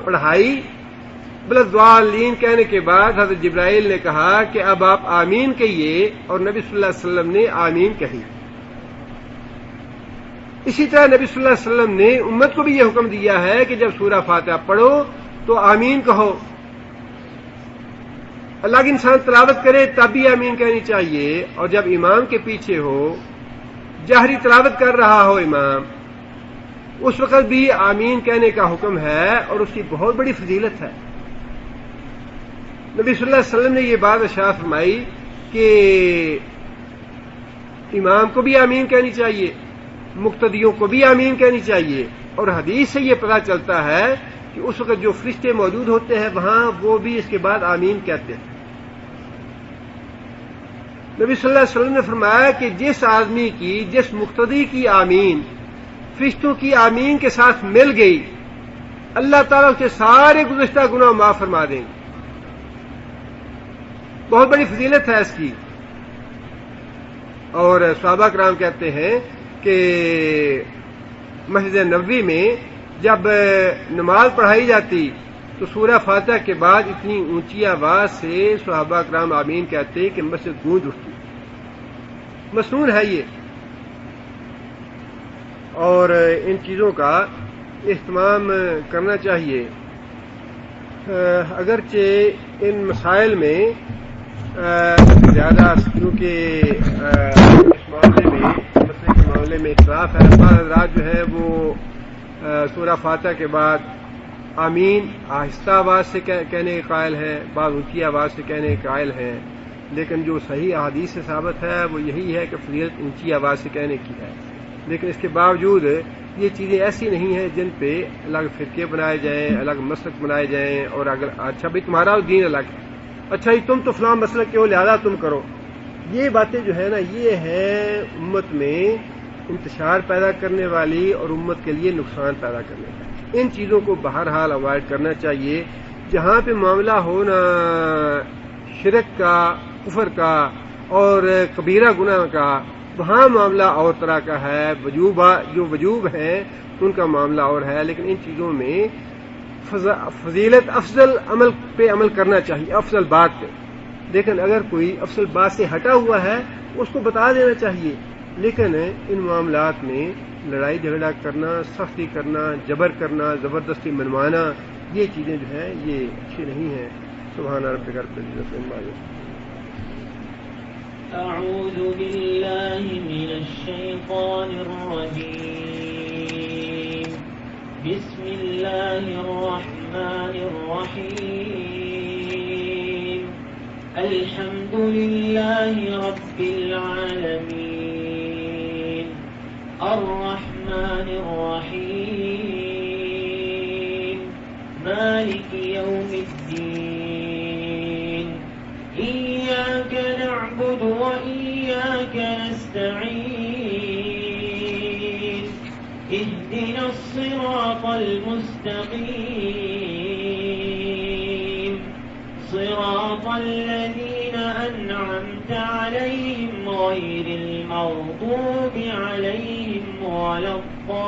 پڑھائی بلضالین کہنے کے بعد، حضرت جبرائیل نے کہا کہ اب آپ آمین کہیے، اور نبی صلی اللہ علیہ وسلم نے آمین کہی۔ اسی طرح نبی صلی اللہ علیہ وسلم نے امت کو بھی یہ حکم دیا ہے کہ جب سورہ فاتحہ پڑھو تو آمین کہو۔ اللہ کی انسان تلاوت کرے تب بھی آمین کہنی چاہیے، اور جب امام کے پیچھے ہو، جہری تلاوت کر رہا ہو امام، اس وقت بھی آمین کہنے کا حکم ہے، اور اس کی بہت بڑی فضیلت ہے۔ نبی صلی اللہ علیہ وسلم نے یہ بات ارشاد فرمائی کہ امام کو بھی آمین کہنی چاہیے، مقتدیوں کو بھی آمین کہنی چاہیے، اور حدیث سے یہ پتہ چلتا ہے کہ اس وقت جو فرشتے موجود ہوتے ہیں وہاں وہ بھی اس کے بعد آمین کہتے ہیں۔ نبی صلی اللہ علیہ وسلم نے فرمایا کہ جس آدمی کی، جس مقتدی کی آمین فرشتوں کی آمین کے ساتھ مل گئی، اللہ تعالیٰ اس کے سارے گزشتہ گناہ معاف فرما دیں گے. بہت بڑی فضیلت ہے اس کی. اور صحابہ کرام کہتے ہیں کہ مسجد نبوی میں جب نماز پڑھائی جاتی تو سورہ فاتحہ کے بعد اتنی اونچی آواز سے صحابہ کرام آمین کہتے کہ مسجد گونج اٹھتی. مسنون ہے یہ. اور ان چیزوں کا اہتمام کرنا چاہیے. اگرچہ ان مسائل میں زیادہ کیونکہ اس معاملے میں مسئلے کے معاملے میں اختلاف ہے. بعض حضرات جو ہے وہ سورہ فاتحہ کے بعد آمین آہستہ آواز سے کہنے کے قائل ہیں، بعض اونچی آواز سے کہنے کے قائل ہیں. لیکن جو صحیح احادیث سے ثابت ہے وہ یہی ہے کہ فضیلت اونچی آواز سے کہنے کی ہے. لیکن اس کے باوجود یہ چیزیں ایسی نہیں ہیں جن پہ الگ فرقے بنائے جائیں، الگ مسلک بنائے جائیں. اور اگر اچھا بھائی تمہارا دین الگ ہے، اچھا ہی تم تو فلاں مسلک کے ہو لہذا تم کرو، یہ باتیں جو ہے نا یہ ہے امت میں انتشار پیدا کرنے والی اور امت کے لیے نقصان پیدا کرنے والی. ان چیزوں کو بہرحال اوائڈ کرنا چاہیے. جہاں پہ معاملہ ہو نا شرک کا، کفر کا اور کبیرہ گناہ کا، وہاں معاملہ اور طرح کا ہے. جو وجوب ہیں ان کا معاملہ اور ہے. لیکن ان چیزوں میں فضیلت افضل عمل پہ عمل کرنا چاہیے، افضل بات پہ. لیکن اگر کوئی افضل بات سے ہٹا ہوا ہے اس کو بتا دینا چاہیے. لیکن ان معاملات میں لڑائی جھگڑا کرنا، سختی کرنا، جبر کرنا، زبردستی منوانا، یہ چیزیں جو ہیں یہ اچھی نہیں ہیں. سبحان ربک رب العزت عما یصفون. اعوذ باللہ من الشیطان الرجیم. بسم اللہ الرحمن الرحیم. الحمد للہ رب العالمین. الرحمن الرحیم. مالک یوم الدین. إياك نعبد وإياك نستعين. اهدنا الصراط المستقيم. صراط الذين أنعمت عليهم غير المغضوب عليهم ولا الضالين.